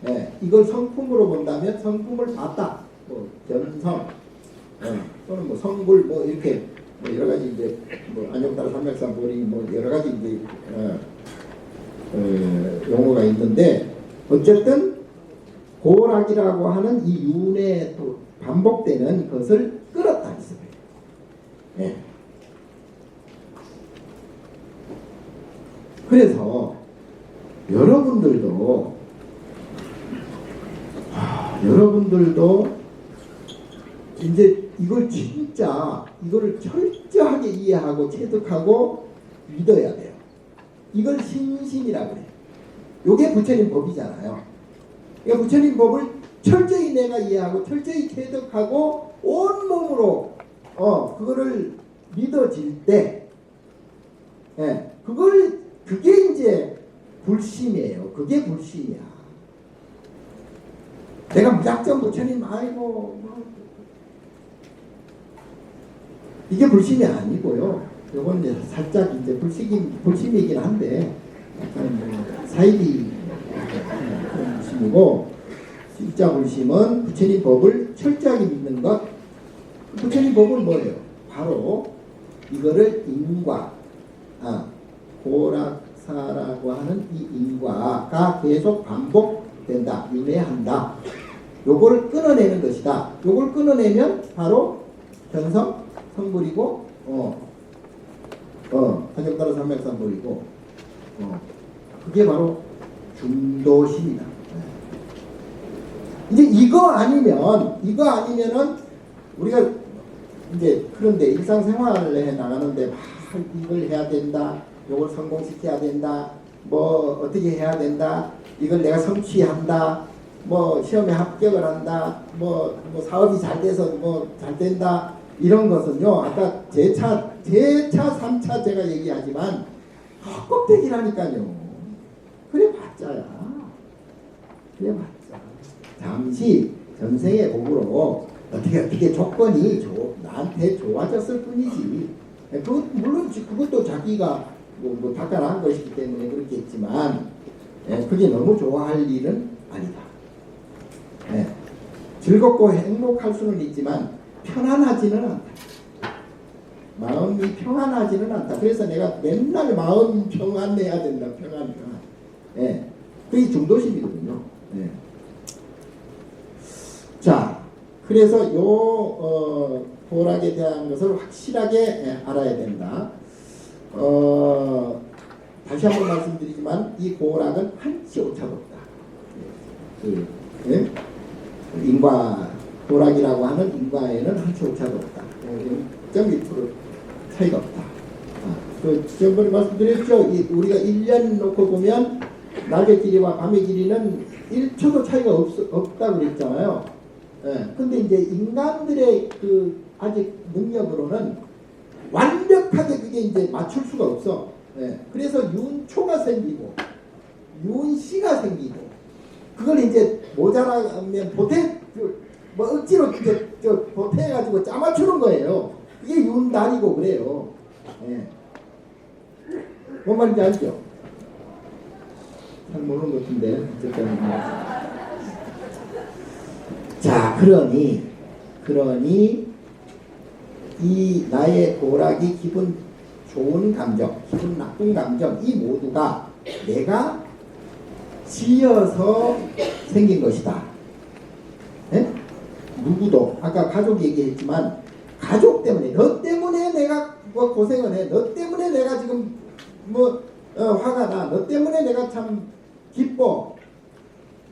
예, 이걸 성품으로 본다면 성품을 봤다. 뭐 견성, 또는 뭐 성불 뭐 이렇게 뭐 여러 가지 이제 뭐 안녕따라 삼백삼보리 뭐 여러 가지 이제 용어가 있는데 어쨌든 고락이라고 하는 이 윤에 또 반복되는 것을 끌었다 했어요. 예. 그래서 여러분들도 이제 이걸 진짜 이거를 철저하게 이해하고 체득하고 믿어야 돼요. 이걸 신심이라고 해요. 요게 부처님 법이잖아요. 그러니까 부처님 법을 철저히 내가 이해하고 철저히 체득하고 온몸으로 그거를 믿어질 때 예, 그게 이제 불심이에요. 그게 불심이야. 내가 무작정 부처님 아이고 이게 불심이 아니고요. 요건 이제 살짝 이제 불심이긴 한데 약간 뭐 사이비 그런 불심이고, 진짜 불심은 부처님 법을 철저하게 믿는 것. 부처님 법은 뭐예요? 바로 이거를 인과, 고락사라고 하는 이 인과가 계속 반복된다, 윤회한다. 요거를 끊어내는 것이다. 요걸 끊어내면 바로 견성, 성불이고, 한정따라 삼백삼불이고, 그게 바로 중도심이다. 이제 이거 아니면은 우리가 이제 그런데 일상생활을 해 나가는데 막 이걸 해야 된다, 이걸 성공시켜야 된다, 뭐 어떻게 해야 된다, 이걸 내가 성취한다, 뭐 시험에 합격을 한다, 뭐 사업이 잘 돼서 뭐 잘 된다, 이런 것은요, 아까 제차 3차 제가 얘기하지만 헛껍데기라니까요. 그래 봤자야. 잠시 전생의 복으로 어떻게 조건이 나한테 좋아졌을 뿐이지. 물론 그것도 자기가 뭐 닦아난 것이기 때문에 그렇겠지만, 그게 너무 좋아할 일은 아니다. 즐겁고 행복할 수는 있지만 편안하지는 않다. 마음이 평안하지는 않다. 그래서 내가 맨날 마음 평안해야 된다. 평안. 그게 중도심이거든요. 자, 그래서 요 고락에 대한 것을 확실하게 알아야 된다. 다시 한번 말씀드리지만 이 고락은 한치 오차도 없다. 인과 고락이라고 하는 인과에는 한치 오차도 없다. 0.1% 차이가 없다. 지난번에 말씀드렸죠. 우리가 1년 놓고 보면 낮의 길이와 밤의 길이는 1초도 차이가 없다고 그랬잖아요. 근데 이제 인간들의 그 아직 능력으로는 완벽하게 그게 이제 맞출 수가 없어. 그래서 윤초가 생기고 윤씨가 생기고, 그걸 이제 모자라면 뭐 억지로 이제 보태가지고 짜맞추는 거예요. 그게 윤달이고 그래요. 뭔 말인지 알죠? 잘 모르는 것 같은데 어쨌든. 자, 그러니 이 나의 고락이 기분 좋은 감정, 기분 나쁜 감정, 이 모두가 내가 지어서 생긴 것이다. 누구도 아까 가족 얘기했지만 가족 때문에, 너 때문에 내가 뭐 고생을 해, 너 때문에 내가 지금 뭐 화가 나, 너 때문에 내가 참 기뻐,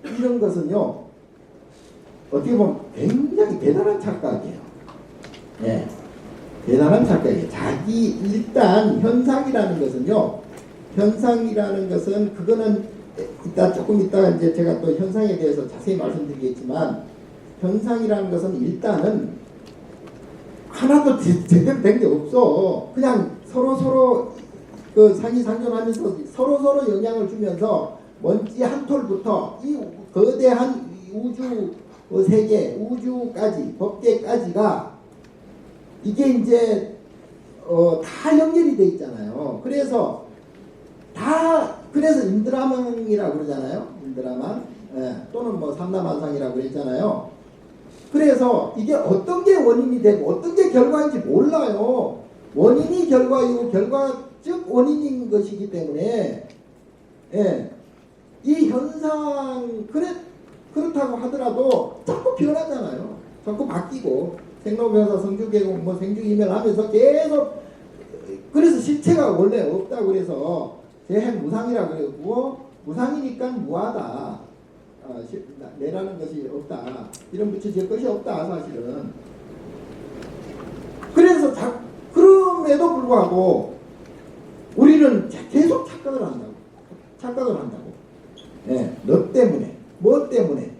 이런 것은요 어떻게 보면 굉장히 대단한 착각이에요. 대단한 착각이에요. 자기 일단 현상이라는 것은요 현상이라는 것은 그거는 조금 이따 이제 제가 또 현상에 대해서 자세히 말씀드리겠지만 현상이라는 것은 일단은 하나도 제대로 된 게 없어. 그냥 서로 그 상이상존하면서 서로 영향을 주면서 먼지 한 톨부터 이 거대한 우주 세계, 우주까지, 법계까지가 이게 이제 다 연결이 돼 있잖아요. 그래서 인드라망이라고 그러잖아요. 인드라망, 또는 뭐 삼라만상이라고 그랬잖아요. 그래서 이게 어떤 게 원인이 되고 어떤 게 결과인지 몰라요. 원인이 결과이고 결과 즉 원인인 것이기 때문에 이 현상 그렇다고 하더라도 자꾸 변하잖아요. 자꾸 바뀌고 생로병사 성주계공 뭐 생주이멸하면서 계속 그래서 실체가 원래 없다고 그래서 재해무상이라고 그러고 무상이니까 무하다. 내라는 것이 없다. 이런 붙여질 것이 없다 사실은. 그래서 그럼에도 불구하고 우리는 계속 착각을 한다고. 너 때문에 뭐 때문에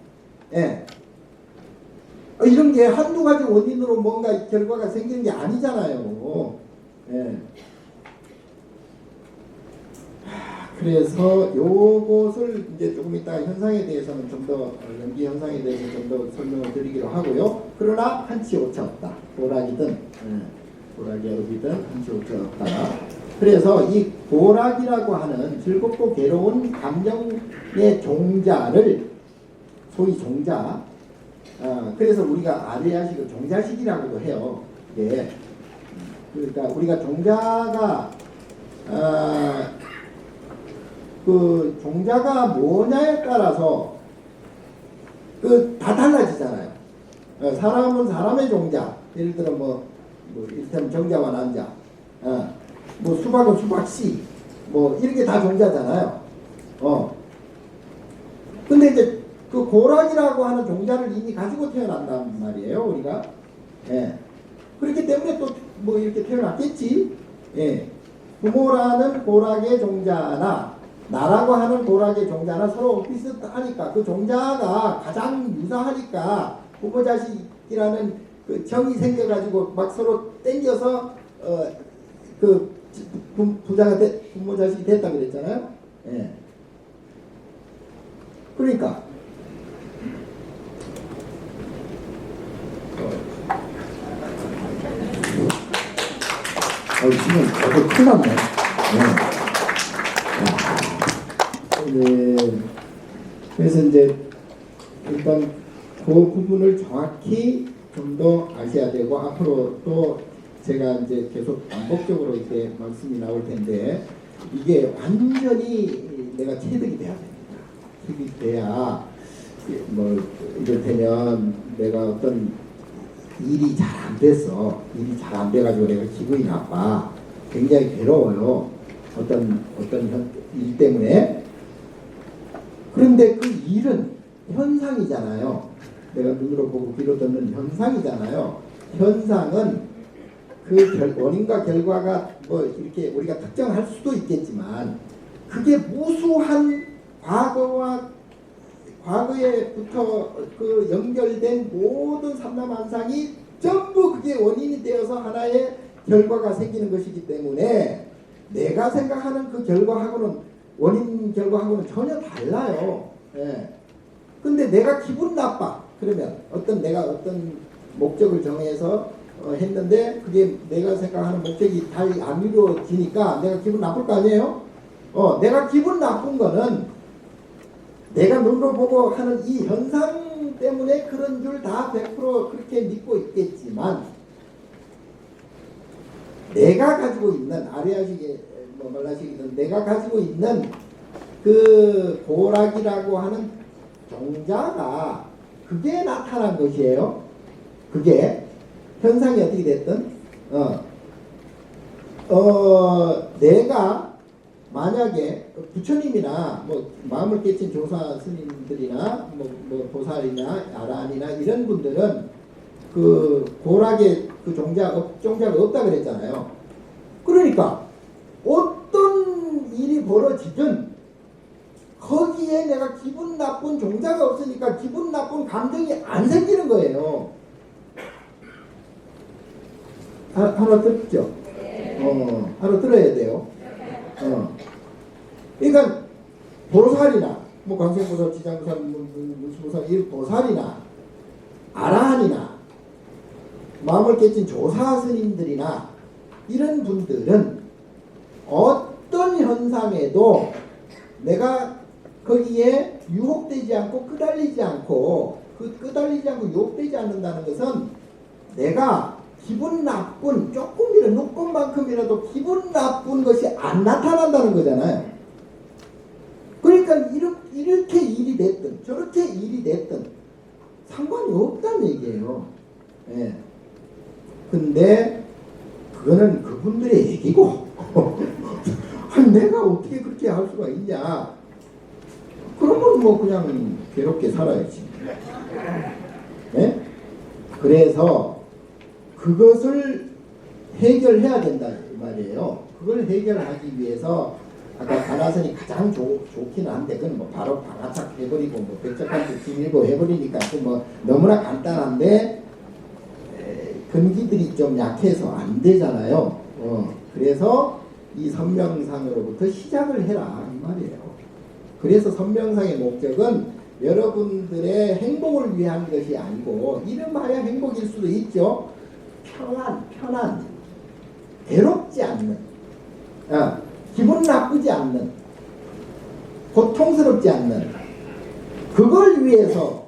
이런 게 한두 가지 원인으로 뭔가 결과가 생기는 게 아니잖아요. 그래서 요것을 이제 조금 이따 현상에 대해서는 좀 더 연기 현상에 대해서 좀 더 설명을 드리기로 하고요. 그러나 한치 오차 없다. 보락이든 업이든 한치 오차 없다. 그래서 이 보락이라고 하는 즐겁고 괴로운 감정의 종자를 소위 종자, 그래서 우리가 아레아식을 종자식이라고도 해요. 예. 그러니까 우리가 종자가 그 종자가 뭐냐에 따라서 다 달라지잖아요. 사람은 사람의 종자, 예를 들어 뭐 이를테면 정자와 난자, 뭐 수박은 수박씨, 뭐 이렇게 다 종자잖아요. 근데 이제 그 고락이라고 하는 종자를 이미 가지고 태어난단 말이에요, 우리가. 그렇기 때문에 또 뭐 이렇게 태어났겠지. 부모라는 고락의 종자나 나라고 하는 고락의 종자나 서로 비슷하니까 그 종자가 가장 유사하니까 부모 자식이라는 그 정이 생겨가지고 막 서로 땡겨서 그 부모 자식이 됐다 그랬잖아요. 그러니까 지금 큰일 났네. 그래서 이제 일단 그 부분을 정확히 좀 더 아셔야 되고 앞으로 또 제가 이제 계속 반복적으로 이렇게 말씀이 나올 텐데 이게 완전히 내가 체득이 돼야 됩니다. 체득이 돼야 뭐 이를테면 내가 어떤 일이 잘 안 됐어. 일이 잘 안 돼가지고 내가 기분이 나빠. 굉장히 괴로워요. 어떤 일 때문에. 그런데 그 일은 현상이잖아요. 내가 눈으로 보고 귀로 듣는 현상이잖아요. 현상은 그 원인과 결과가 뭐 이렇게 우리가 특정할 수도 있겠지만 그게 무수한 과거에부터 그 연결된 모든 삼라만상이 전부 그게 원인이 되어서 하나의 결과가 생기는 것이기 때문에 내가 생각하는 그 결과하고는 원인 결과하고는 전혀 달라요. 근데 내가 기분 나빠. 그러면 내가 어떤 목적을 정해서 했는데 그게 내가 생각하는 목적이 잘 안 이루어지니까 내가 기분 나쁠 거 아니에요? 내가 기분 나쁜 거는 내가 눈으로 보고 하는 이 현상 때문에 그런 줄 다 100% 그렇게 믿고 있겠지만 내가 가지고 있는 아레아식의 뭐 말라식이든 내가 가지고 있는 그 고락이라고 하는 종자가 그게 나타난 것이에요. 그게 현상이 어떻게 됐든 내가 만약에 부처님이나 뭐 마음을 깨친 조사 스님들이나 뭐 보살이나 아라한이나 이런 분들은 그 고락의 그 종자가 없다 그랬잖아요. 그러니까 어떤 일이 벌어지든 거기에 내가 기분 나쁜 종자가 없으니까 기분 나쁜 감정이 안 생기는 거예요. 하나 들었죠? 하나 들어야 돼요. 그러니까 보살이나 뭐 관세음보살, 지장보살, 무수보살 이 보살이나 아라한이나 마음을 깨친 조사 스님들이나 이런 분들은 어떤 현상에도 내가 거기에 유혹되지 않고 끄달리지 않고 유혹되지 않는다는 것은 내가 기분 나쁜 조금만큼이라도 기분 나쁜 것이 안 나타난다는 거잖아요. 그러니까 이렇게 일이 됐든 저렇게 일이 됐든 상관이 없다는 얘기예요. 예. 근데 그거는 그분들의 얘기고 아니, 내가 어떻게 그렇게 할 수가 있냐. 그러면 뭐 그냥 괴롭게 살아야지. 예? 그래서 그것을 해결해야 된다 이 말이에요. 그걸 해결하기 위해서 아까 가나선이 가장 좋기는 한데 그건 뭐 바로 방아착 해버리고 뭐 백작한테 지밀고 해버리니까 뭐 너무나 간단한데 근기들이 좀 약해서 안 되잖아요. 그래서 이 선명상으로부터 시작을 해라 이 말이에요. 그래서 선명상의 목적은 여러분들의 행복을 위한 것이 아니고 이름하여 행복일 수도 있죠. 편안, 괴롭지 않는, 기분 나쁘지 않는, 고통스럽지 않는 그걸 위해서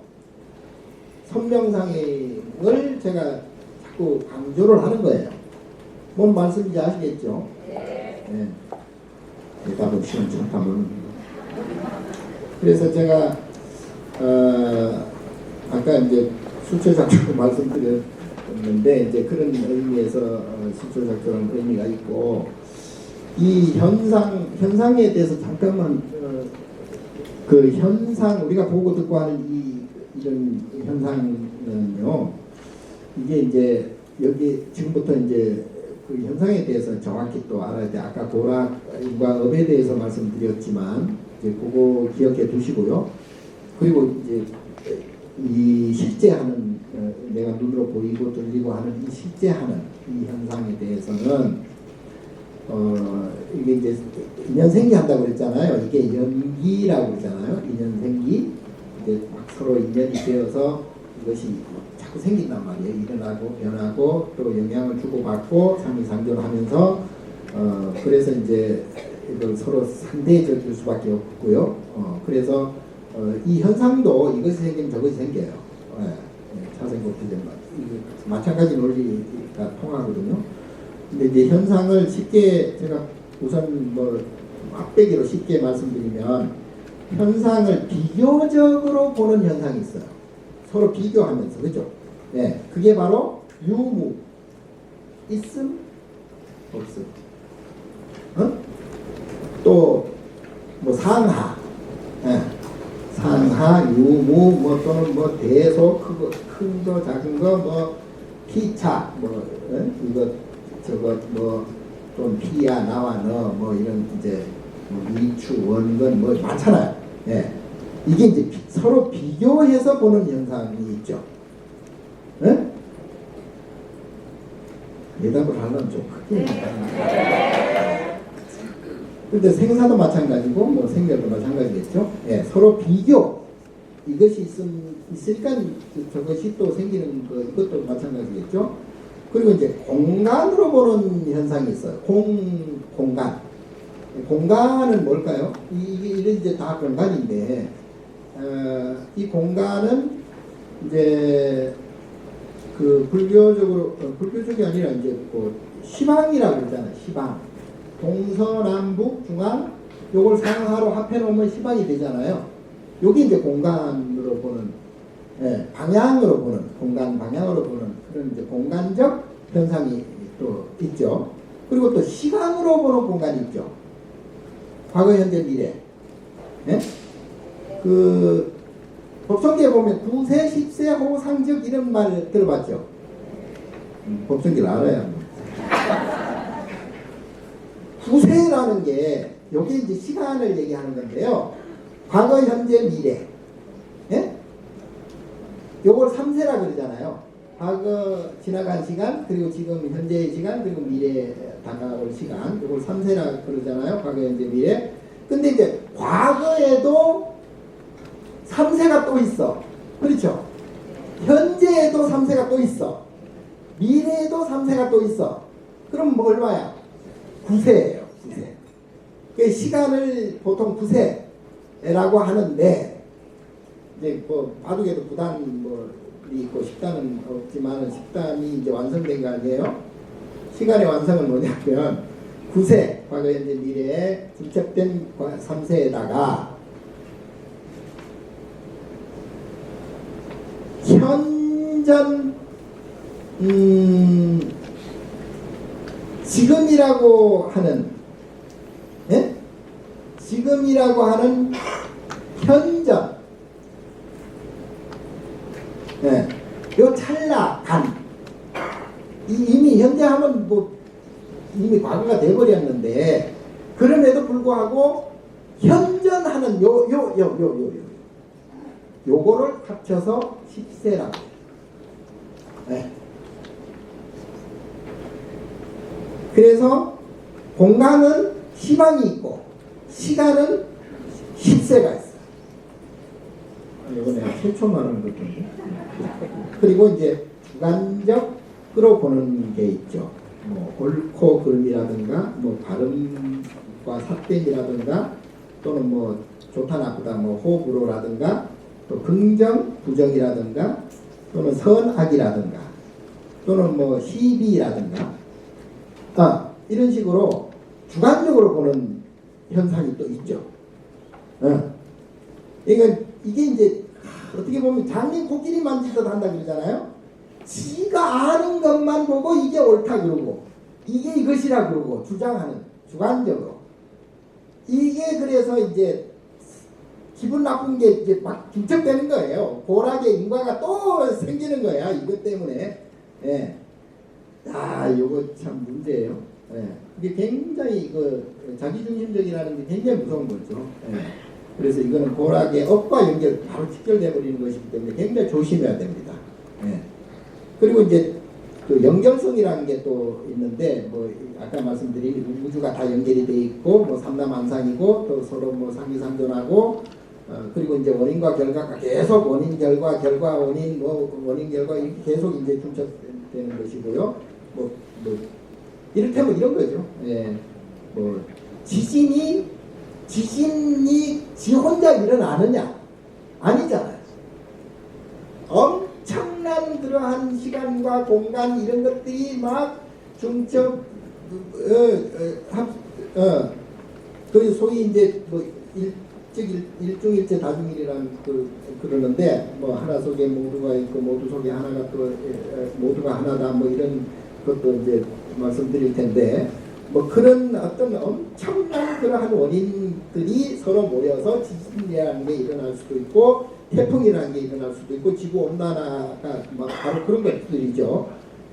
선명상을 제가 자꾸 강조를 하는 거예요. 뭔 말씀인지 아시겠죠? 네. 대답은 시원찮다면. 그래서 제가 아까 이제 수초작전 말씀드렸는데 이제 그런 의미에서 수초작전 의미가 있고 이 현상에 대해서 잠깐만 그 현상 우리가 보고 듣고 하는 이런 현상은요 이게 이제 여기 지금부터 이제 그 현상에 대해서 정확히 또 알아야 돼. 아까 도락과 업에 대해서 말씀드렸지만 이제 그거 기억해 두시고요. 그리고 이제 이 실제 하는 내가 눈으로 보이고 들리고 하는 이 실제 하는 이 현상에 대해서는 이게 이제 인연생기 한다고 그랬잖아요. 이게 연기라고 그러잖아요. 인연생기 이제 막 서로 인연이 되어서 이것이 자꾸 생긴단 말이에요. 일어나고 변하고 또 영향을 주고받고 상리상조하면서 그래서 이제 이걸 서로 상대적일 수밖에 없고요. 그래서 이 현상도 이것이 생기면 저것이 생겨요. 차생법규제만 마찬가지 논리가 통하거든요. 근데 이제 현상을 쉽게 제가 우선 뭐 앞배기로 쉽게 말씀드리면 현상을 비교적으로 보는 현상이 있어요. 서로 비교하면서 그죠? 네, 그게 바로 유무 있음 없음. 또 뭐 상하, 상하 유무 뭐 또는 뭐 대소 큰 거 작은 거 뭐 피차 뭐 이거 저거 뭐 좀 피야 나와 너 뭐 이런 이제 뭐 미추 원근 뭐 많잖아요. 예. 이게 이제 서로 비교해서 보는 현상이 있죠. 예? 대답을 하려면 좀 크게 근데 생사도 마찬가지고 뭐 생결도 마찬가지겠죠. 예, 서로 비교 이것이 있으니까 저것이 또 생기는 거 이것도 마찬가지겠죠. 그리고 이제 공간으로 보는 현상이 있어요. 공간. 공간은 뭘까요? 이게 이제 다 공간인데 이 공간은 이제 그 불교적이 아니라 이제 그 시방이라고 그러잖아요. 시방. 동서남북 중앙 요걸 상하로 합해 놓으면 시방이 되잖아요. 여기 이제 공간으로 보는 방향으로 보는 공간 방향으로 보는 그런 이제 공간적 현상이 또 있죠. 그리고 또 시간으로 보는 공간이 있죠. 과거, 현재, 미래. 네? 그 법성계에 보면 구세, 십세, 호상적 이런 말 들어봤죠? 법성계를 알아야 합니다. 구세라는 게 요게 이제 시간을 얘기하는 건데요. 과거, 현재, 미래. 예? 요걸 3세라 그러잖아요. 과거 지나간 시간, 그리고 지금 현재의 시간, 그리고 미래에 다가올 시간. 요걸 3세라 그러잖아요. 과거, 현재, 미래. 근데 이제 과거에도 3세가 또 있어. 그렇죠? 현재에도 3세가 또 있어. 미래에도 3세가 또 있어. 그럼 뭐 얼마야? 9세예요. 9세. 그 시간을 보통 9세라고 하는데, 이제 뭐 바둑에도 구단이 있고 식단은 없지만 식단이 이제 완성된 거 아니에요? 시간의 완성은 뭐냐면 9세, 과거, 현재, 미래에 중첩된 3세에다가 현전 지금이라고 하는 예? 지금이라고 하는 현전 예. 요 찰나 간 이미 현재 하면 뭐 이미 과거가 돼버렸는데 그럼에도 불구하고 현전하는 요거를 합쳐서 10세라고 해요. 네. 그래서 공간은 시방이 있고 시간은 10세가 있어요. 이번에 최초 말하는 것인데. 그리고 이제 주관적으로 보는 게 있죠. 뭐 옳고 그름이라든가 뭐 발음과 삿됨이라든가 또는 뭐 좋다 나쁘다 뭐 호불호라든가 또 긍정 부정이라든가 또는 선악이라든가 또는 뭐 시비라든가 이런 식으로 주관적으로 보는 현상이 또 있죠. 이게 이제 어떻게 보면 장님 코끼리 만지듯 한다 그러잖아요. 지가 아는 것만 보고 이게 옳다 그러고 이게 이것이라 그러고 주장하는 주관적으로 이게 그래서 이제 기분 나쁜 게 이제 막 중첩되는 거예요. 고락의 인과가 또 생기는 거야. 이것 때문에. 예. 이거 참 문제예요. 예. 이게 굉장히 자기중심적이라는 게 굉장히 무서운 거죠. 예. 그래서 이거는 고락의 업과 바로 직결돼 버리는 것이기 때문에 굉장히 조심해야 됩니다. 예. 그리고 이제 또 연결성이라는 게 또 있는데 뭐 아까 말씀드린 우주가 다 연결이 돼 있고 뭐 삼라만상이고 또 서로 뭐 상기상존하고 그리고 이제 원인과 결과가 계속 원인 결과 결과 원인 뭐 원인 결과 이렇게 계속 이제 중첩되는 것이고요. 뭐 이를테면 이런 거죠. 예. 뭐 지진이 지 혼자 일어나느냐? 아니잖아요. 엄청난 그러한 시간과 공간 이런 것들이 막 중첩 그 소위 이제 뭐 일중일체 다중일이라는 그러는데 뭐 하나 속에 모두가 있고 모두 속에 하나가 또 모두가 하나다 뭐 이런 것도 이제 말씀드릴 텐데 뭐 그런 어떤 엄청난 그러한 원인들이 서로 모여서 지진이라는 게 일어날 수도 있고 태풍이라는 게 일어날 수도 있고 지구 온난화가 막 바로 그런 것들이죠.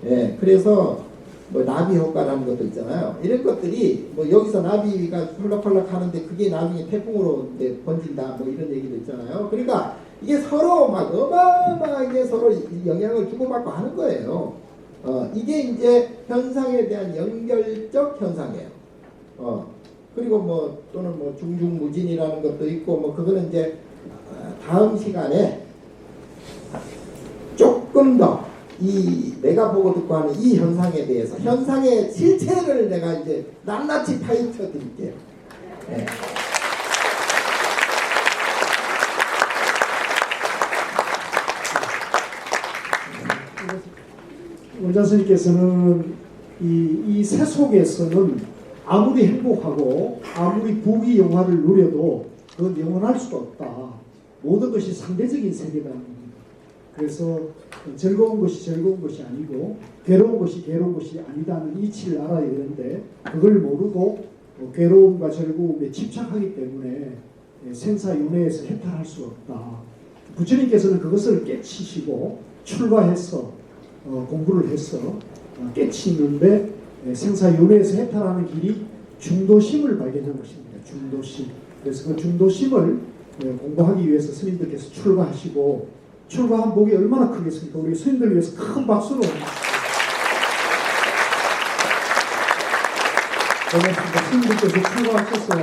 예, 그래서 뭐 나비 효과라는 것도 있잖아요. 이런 것들이 뭐 여기서 나비가 펄럭펄럭 하는데 그게 나중에 태풍으로 이제 번진다 뭐 이런 얘기도 있잖아요. 그러니까 이게 서로 막 어마어마하게 서로 영향을 주고받고 하는 거예요. 이게 이제 현상에 대한 연결적 현상이에요. 그리고 뭐 또는 뭐 중중무진이라는 것도 있고 뭐 그거는 이제 다음 시간에 조금 더 이 내가 보고 듣고 하는 이 현상에 대해서 현상의 실체를 내가 이제 낱낱이 파헤쳐 드릴게요. 네. 원장 선생님께서는 이 새 속에서는 아무리 행복하고 아무리 부귀영화를 누려도 그건 영원할 수가 없다. 모든 것이 상대적인 세계라는 겁니다. 그래서 즐거운 것이 즐거운 것이 아니고 괴로운 것이 괴로운 것이 아니다는 이치를 알아야 되는데 그걸 모르고 괴로움과 즐거움에 집착하기 때문에 생사윤회에서 해탈할 수 없다. 부처님께서는 그것을 깨치시고 출가해서 공부를 해서 깨치는데 생사윤회에서 해탈하는 길이 중도심을 발견한 것입니다. 중도심. 그래서 그 중도심을 공부하기 위해서 스님들께서 출가하시고 출가한 복이 얼마나 크겠습니까? 우리 스님들 위해서 큰 박수로 고맙습니다. 스님들께서 출가하셔서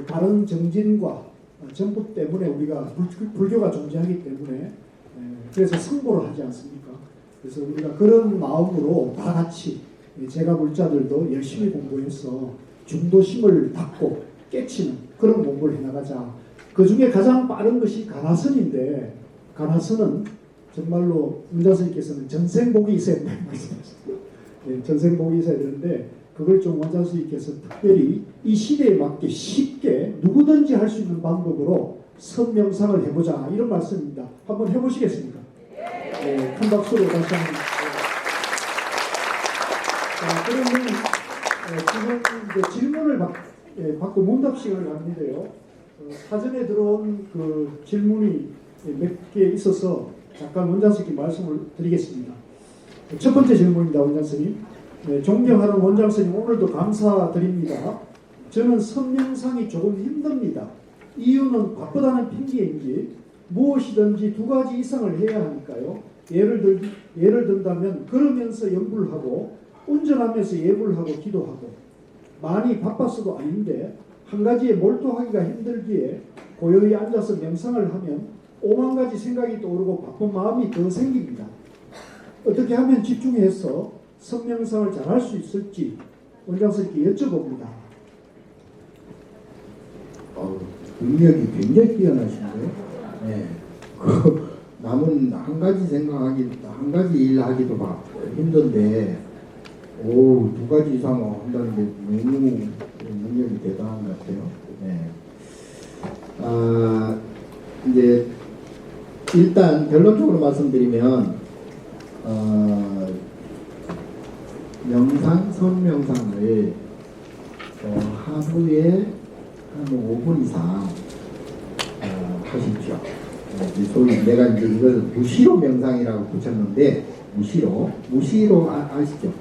다른 정진과 전부 때문에 우리가 불교가 존재하기 때문에 그래서 승보를 하지 않습니까? 그래서 우리가 그런 마음으로 다 같이 제가 불자들도 열심히 공부해서 중도심을 닫고 깨치는 그런 공부를 해나가자. 그 중에 가장 빠른 것이 가나선인데 가나선은 정말로 문자스님께서는 전생복이 있어야 된다고 말씀하셨어요. 전생복이 있어야 되는데 그걸 좀 원장스님께서 특별히 이 시대에 맞게 쉽게 누구든지 할 수 있는 방법으로 선명상을 해보자 이런 말씀입니다. 한번 해보시겠습니까? 네, 큰 박수로 다시 한번. 그러면 지금 질문을 받고 문답 시간을 갖는데요. 사전에 들어온 그 질문이 몇 개 있어서 잠깐 원장님께 말씀을 드리겠습니다. 첫 번째 질문입니다, 원장님. 존경하는 원장님 오늘도 감사드립니다. 저는 선명상이 조금 힘듭니다. 이유는 바쁘다는 핑계인지 무엇이든지 2가지 이상을 해야 하니까요. 예를 든다면 걸으면서 연불을 하고 운전하면서 예불을 하고 기도하고 많이 바빴어도 아닌데 한 가지에 몰두하기가 힘들기에 고요히 앉아서 명상을 하면 5만 가지 생각이 떠오르고 바쁜 마음이 더 생깁니다. 어떻게 하면 집중해서 선명상을 잘할 수 있을지 원장님께 여쭤봅니다. 능력이 굉장히 뛰어나신데요. 네. 남은 한 가지 생각하기, 한 가지 일 하기도 힘든데, 2가지 이상 한다는 게 너무 능력이 대단한 것 같아요. 네. 이제 일단 결론적으로 말씀드리면, 선명상을 하루에 한 5분 이상 하십시오. 소위 내가 이제 이걸 무시로 명상이라고 붙였는데 무시로 아시죠?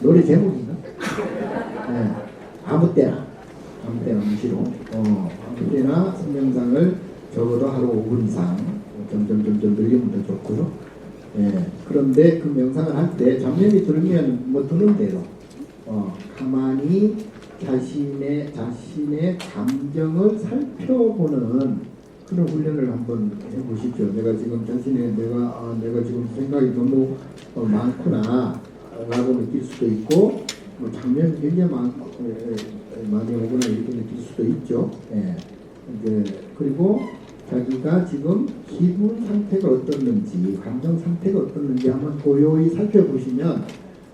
노래 제목인가? 네. 아무 때나 무시로 아무 때나 선명상을 적어도 하루 5분 이상 점점 늘리면 더 좋고요. 예, 그런데 그 명상을 할 때 잡념이 들면 뭐 드는 대로 가만히 자신의 감정을 살펴보는 그런 훈련을 한번 해보시죠. 내가 지금 내가 지금 생각이 너무 많구나 라고 느낄 수도 있고 뭐 잡념이 굉장히 많이 오거나 이렇게 느낄 수도 있죠. 예. 이제 그리고 자기가 지금 기분 상태가 어떻는지, 감정 상태가 어떻는지 한번 고요히 살펴보시면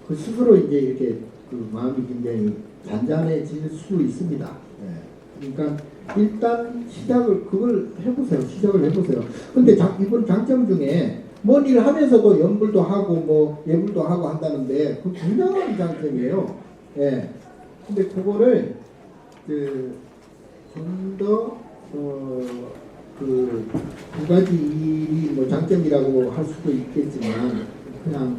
그 스스로 이제 이렇게 그 마음이 굉장히 잔잔해질 수 있습니다. 예. 그러니까 일단 그걸 해보세요. 시작을 해보세요. 근데 이번 장점 중에 뭔 일을 하면서도 연불도 하고 뭐 예불도 하고 한다는데 그 굉장한 장점이에요. 예. 근데 그거를 좀 더 그 2가지 일이 뭐 장점이라고 할 수도 있겠지만 그냥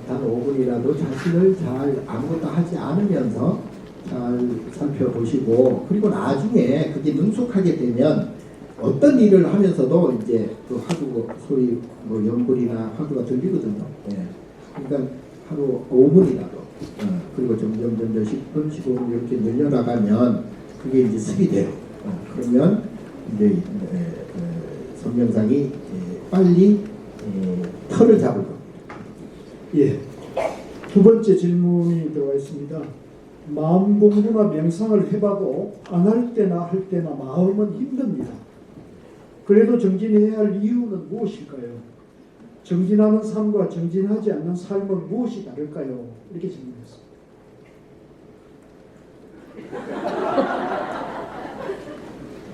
단 5분이라도 자신을 잘 아무것도 하지 않으면서 잘 살펴보시고 그리고 나중에 그게 능숙하게 되면 어떤 일을 하면서도 이제 그 화두 소위 뭐 연불이나 화두가 들리거든요. 예. 그러니까 하루 5분이라도 그리고 점점 10분, 15분 이렇게 늘려나가면 그게 이제 습이 돼요. 그러면 이제 선명상이 빨리 털을 잡을 겁니다. 예. 2번째 질문이 들어와 있습니다. 마음 공부나 명상을 해봐도 안 할 때나 할 때나 마음은 힘듭니다. 그래도 정진해야 할 이유는 무엇일까요? 정진하는 삶과 정진하지 않는 삶은 무엇이 다를까요? 이렇게 질문했습니다.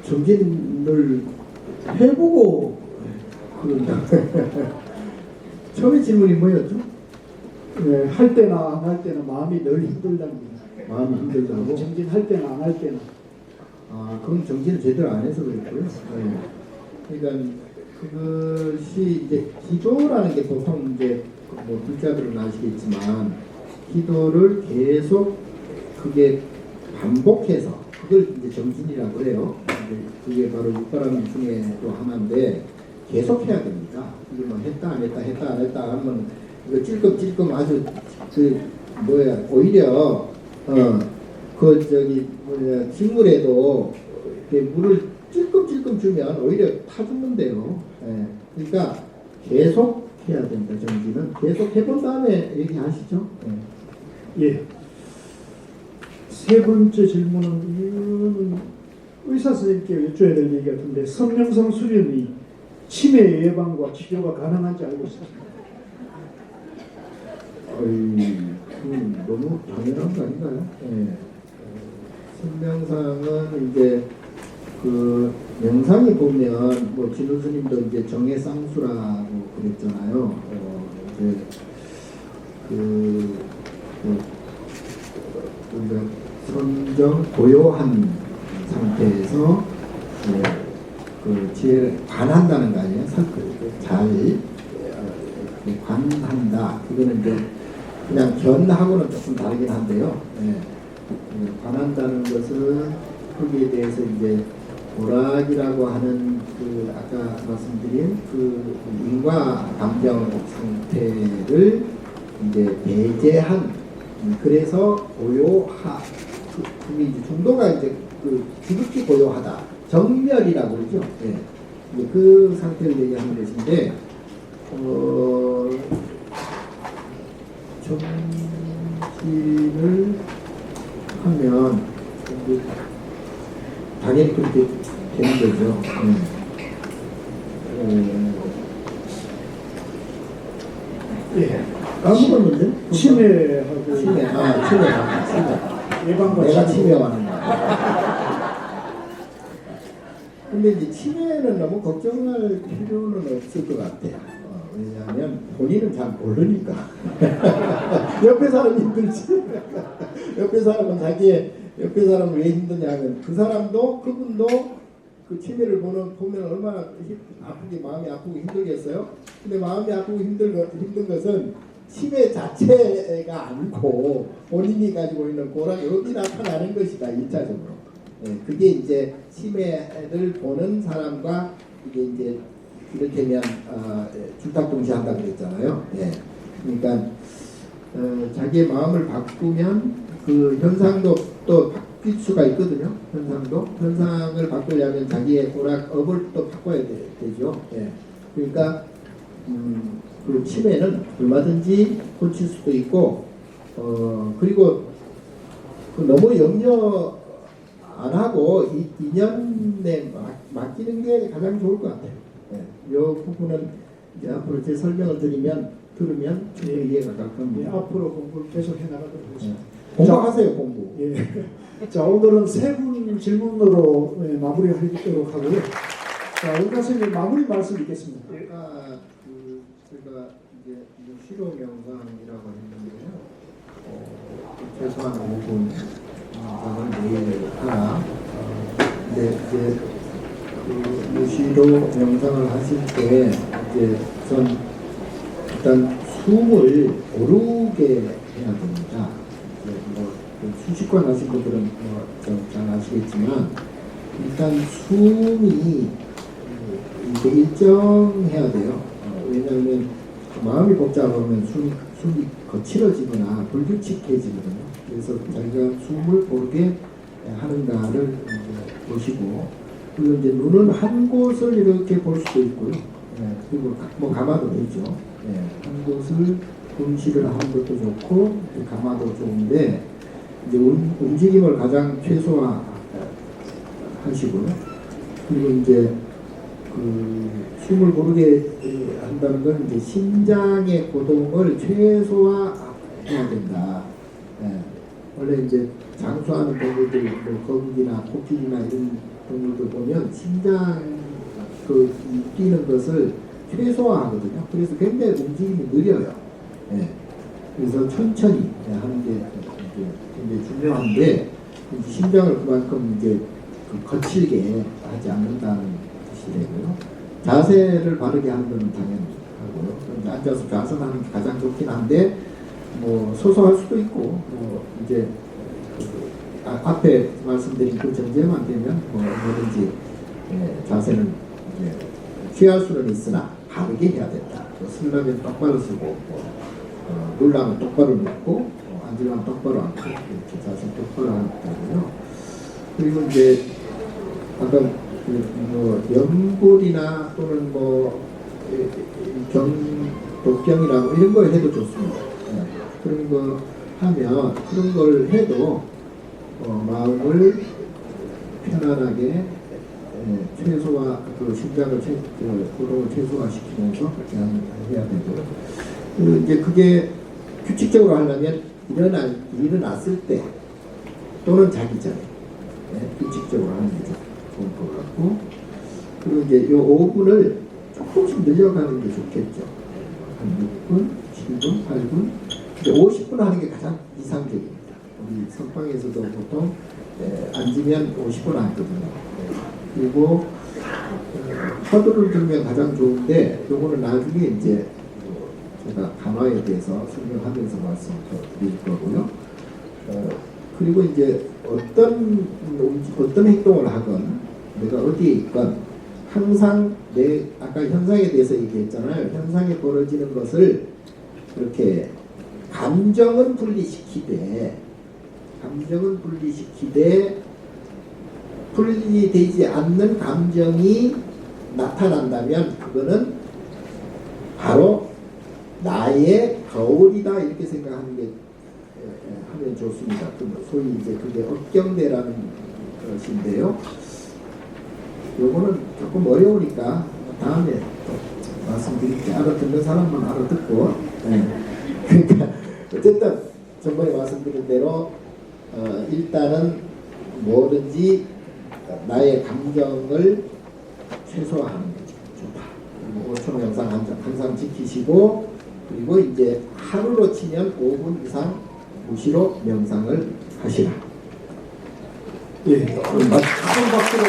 정진을 해보고 그런다. 처음에 질문이 뭐였죠? 네, 할 때나 안 할 때나 마음이 늘 힘들답니다. 마음이 힘들다고? 정진할 때나 안 할 때나. 그럼 정진을 제대로 안 해서 그랬고요. 네. 그러니까 그것이 이제 기도라는 게 보통 이제 뭐 불자들은 아시겠지만 기도를 계속 그게 반복해서 그걸 이제 정진이라고 그래요. 이제 그게 바로 육바람 중에도 하나인데 계속 해야 됩니다. 이거 뭐 했다 안 했다 했다 안 했다 하면 이거 찔끔찔끔 아주 그 뭐야 오히려 그 저기 뭐냐 식물에도 이렇게 물을 찔끔찔끔 주면 오히려 타 죽는데요. 예. 그러니까 계속 해야 된다. 정진은 계속 해본 다음에 얘기하시죠. 예. 예. 세 번째 질문은 이거는 의사 선생님께 여쭤야 될 얘기 같은데 성령성 수련이 치매 예방과 치료가 가능한지 알고 있습니다. 너무 당연한 거 아닌가요? 예. 성명상은 이제 그 명상에 보면 뭐 진우 스님도 이제 정의 쌍수라고 그랬잖아요. 이제 우리가 선정 고요한 상태에서 그 지혜를 관한다는 거 아니에요? 잘 관한다. 그거는 이제 그냥 견하고는 조금 다르긴 한데요. 예. 관한다는 것은 거기에 대해서 이제 오락이라고 하는 그 아까 말씀드린 그 인과 감정 상태를 이제 배제한 그래서 고요하 그게 이제 중도가 이제 그 지극히 고요하다 정멸이라고 그러죠. 예. 이제 그 상태를 얘기하는 것인데 정신을 하면 당연히 그렇게 되는 거죠. 예. 까먹었는데? 치매하고 치매. 예방과 내가 치료. 치매하는 거야. 근데 이제 치매는 너무 걱정할 필요는 없을 것 같아요. 왜냐하면 본인은 잘 모르니까. 옆에 사람이 힘들지. 옆에 사람은 자기의 옆에 사람은 왜 힘드냐 하면 그 사람도 그분도 그 치매를 보면 얼마나 아프게 마음이 아프고 힘들겠어요. 근데 마음이 아프고 힘든 것은 치매 자체가 아니고 본인이 가지고 있는 고랑 여기 나타나는 것이다. 1차적으로. 예, 그게 이제 치매를 보는 사람과 이게 이제 이를테면 줄탁동시한다 그랬잖아요. 예. 그러니까 자기의 마음을 바꾸면 그 현상도 또 바뀔 수가 있거든요. 현상을 바꾸려면 자기의 오락업을 또 바꿔야 되죠. 예. 그러니까 그 치매는 얼마든지 고칠 수도 있고 그리고 그 너무 염려 안 하고 인연에 맡기는 게 가장 좋을 것 같아요. 이 부분은 이제 앞으로 제 설명을 들으면 이해가 갈 겁니다. 예, 앞으로 공부를 계속 해나가도록 하겠습니다. 공부하세요, 공부. 예. 자, 오늘은 세 분 질문으로 마무리하도록 하고요. 자, 오늘 선생님 마무리 말씀 있겠습니다. 아까 제가 이제 무시로 명상이라고 했는데요. 최소한 5분 명상을 매일 하나. 근데 이제 그 무시로 명상을 하실 때 이제 우선 일단 숨을 고르게 해야 됩니다. 뭐 수식관 하신 분들은 잘 아시겠지만 일단 숨이 이게 일정해야 돼요. 왜냐하면 마음이 복잡하면 숨이 거칠어지거나 불규칙해지거든요. 그래서 자기가 숨을 고르게 하는가를 보시고 그리고 이제 눈은 한 곳을 이렇게 볼 수도 있고요. 그리고 뭐 감아도 되죠. 한 곳을 응시를 하는 것도 좋고 감아도 좋은데 이제 움직임을 가장 최소화하시고요. 그리고 이제 그 숨을 고르게 한다는 건 이제 심장의 고동을 최소화해야 된다. 원래 이제 장수하는 동물들, 뭐 거북이나 코끼리나 이런 동물들 보면 심장 그 뛰는 것을 최소화하거든요. 그래서 굉장히 움직임이 느려요. 그래서 천천히 하는 게 굉장히 중요한데 심장을 그만큼 이제 거칠게 하지 않는다는 뜻이 되고요. 자세를 바르게 하는 것은 당연하고요. 앉아서 좌선하는 게 가장 좋긴 한데 뭐 소소할 수도 있고 뭐 이제 앞에 말씀드린 그 전제만 되면 뭐든지 자세는 취할 수는 있으나 바르게 해야 된다. 쓰려면 똑바로 쓰고 놀라면 똑바로 놓고 앉으면 똑바로 앉고 이렇게 자세 똑바로 하고요. 그리고 이제 아까 연골이나 또는 독경이나 이런 걸 해도 좋습니다. 그런 거 하면 그런 걸 해도 마음을 편안하게 최소화 심장을 고동을 최소화시키면서 그렇게 해야 되고 그리고 이제 그게 규칙적으로 하려면 일어났을 때 또는 자기 전에 규칙적으로 하는 게 좋은 것 같고 그리고 이제 요 5분을 조금씩 늘려가는 게 좋겠죠. 한 6분, 7분, 8분, 이제 50분 하는 게 가장 이상적입니다. 우리 선방에서도 보통 앉으면 50분 앉거든요. 그리고 허들을 들면 가장 좋은데 요거는 나중에 이제 제가 간화에 대해서 설명하면서 말씀드릴 거고요. 그리고 이제 어떤 행동을 하건 내가 어디에 있건 항상 아까 현상에 대해서 얘기했잖아요. 현상에 벌어지는 것을 이렇게 감정은 분리시키되 분리되지 않는 감정이 나타난다면 그거는 바로 나의 거울이다 이렇게 생각하는 게 하면 좋습니다. 소위 이제 그게 업경대라는 것인데요. 요거는 조금 어려우니까 다음에 또 말씀드릴게요. 알아듣는 사람만 알아듣고. 그러니까 어쨌든 전번에 말씀드린 대로 일단은 뭐든지 나의 감정을 최소화하는 게 좋다. 그리고 5초 명상 항상 지키시고 그리고 이제 하루로 치면 5분 이상 무시로 명상을 하시라. 예, 큰 박수로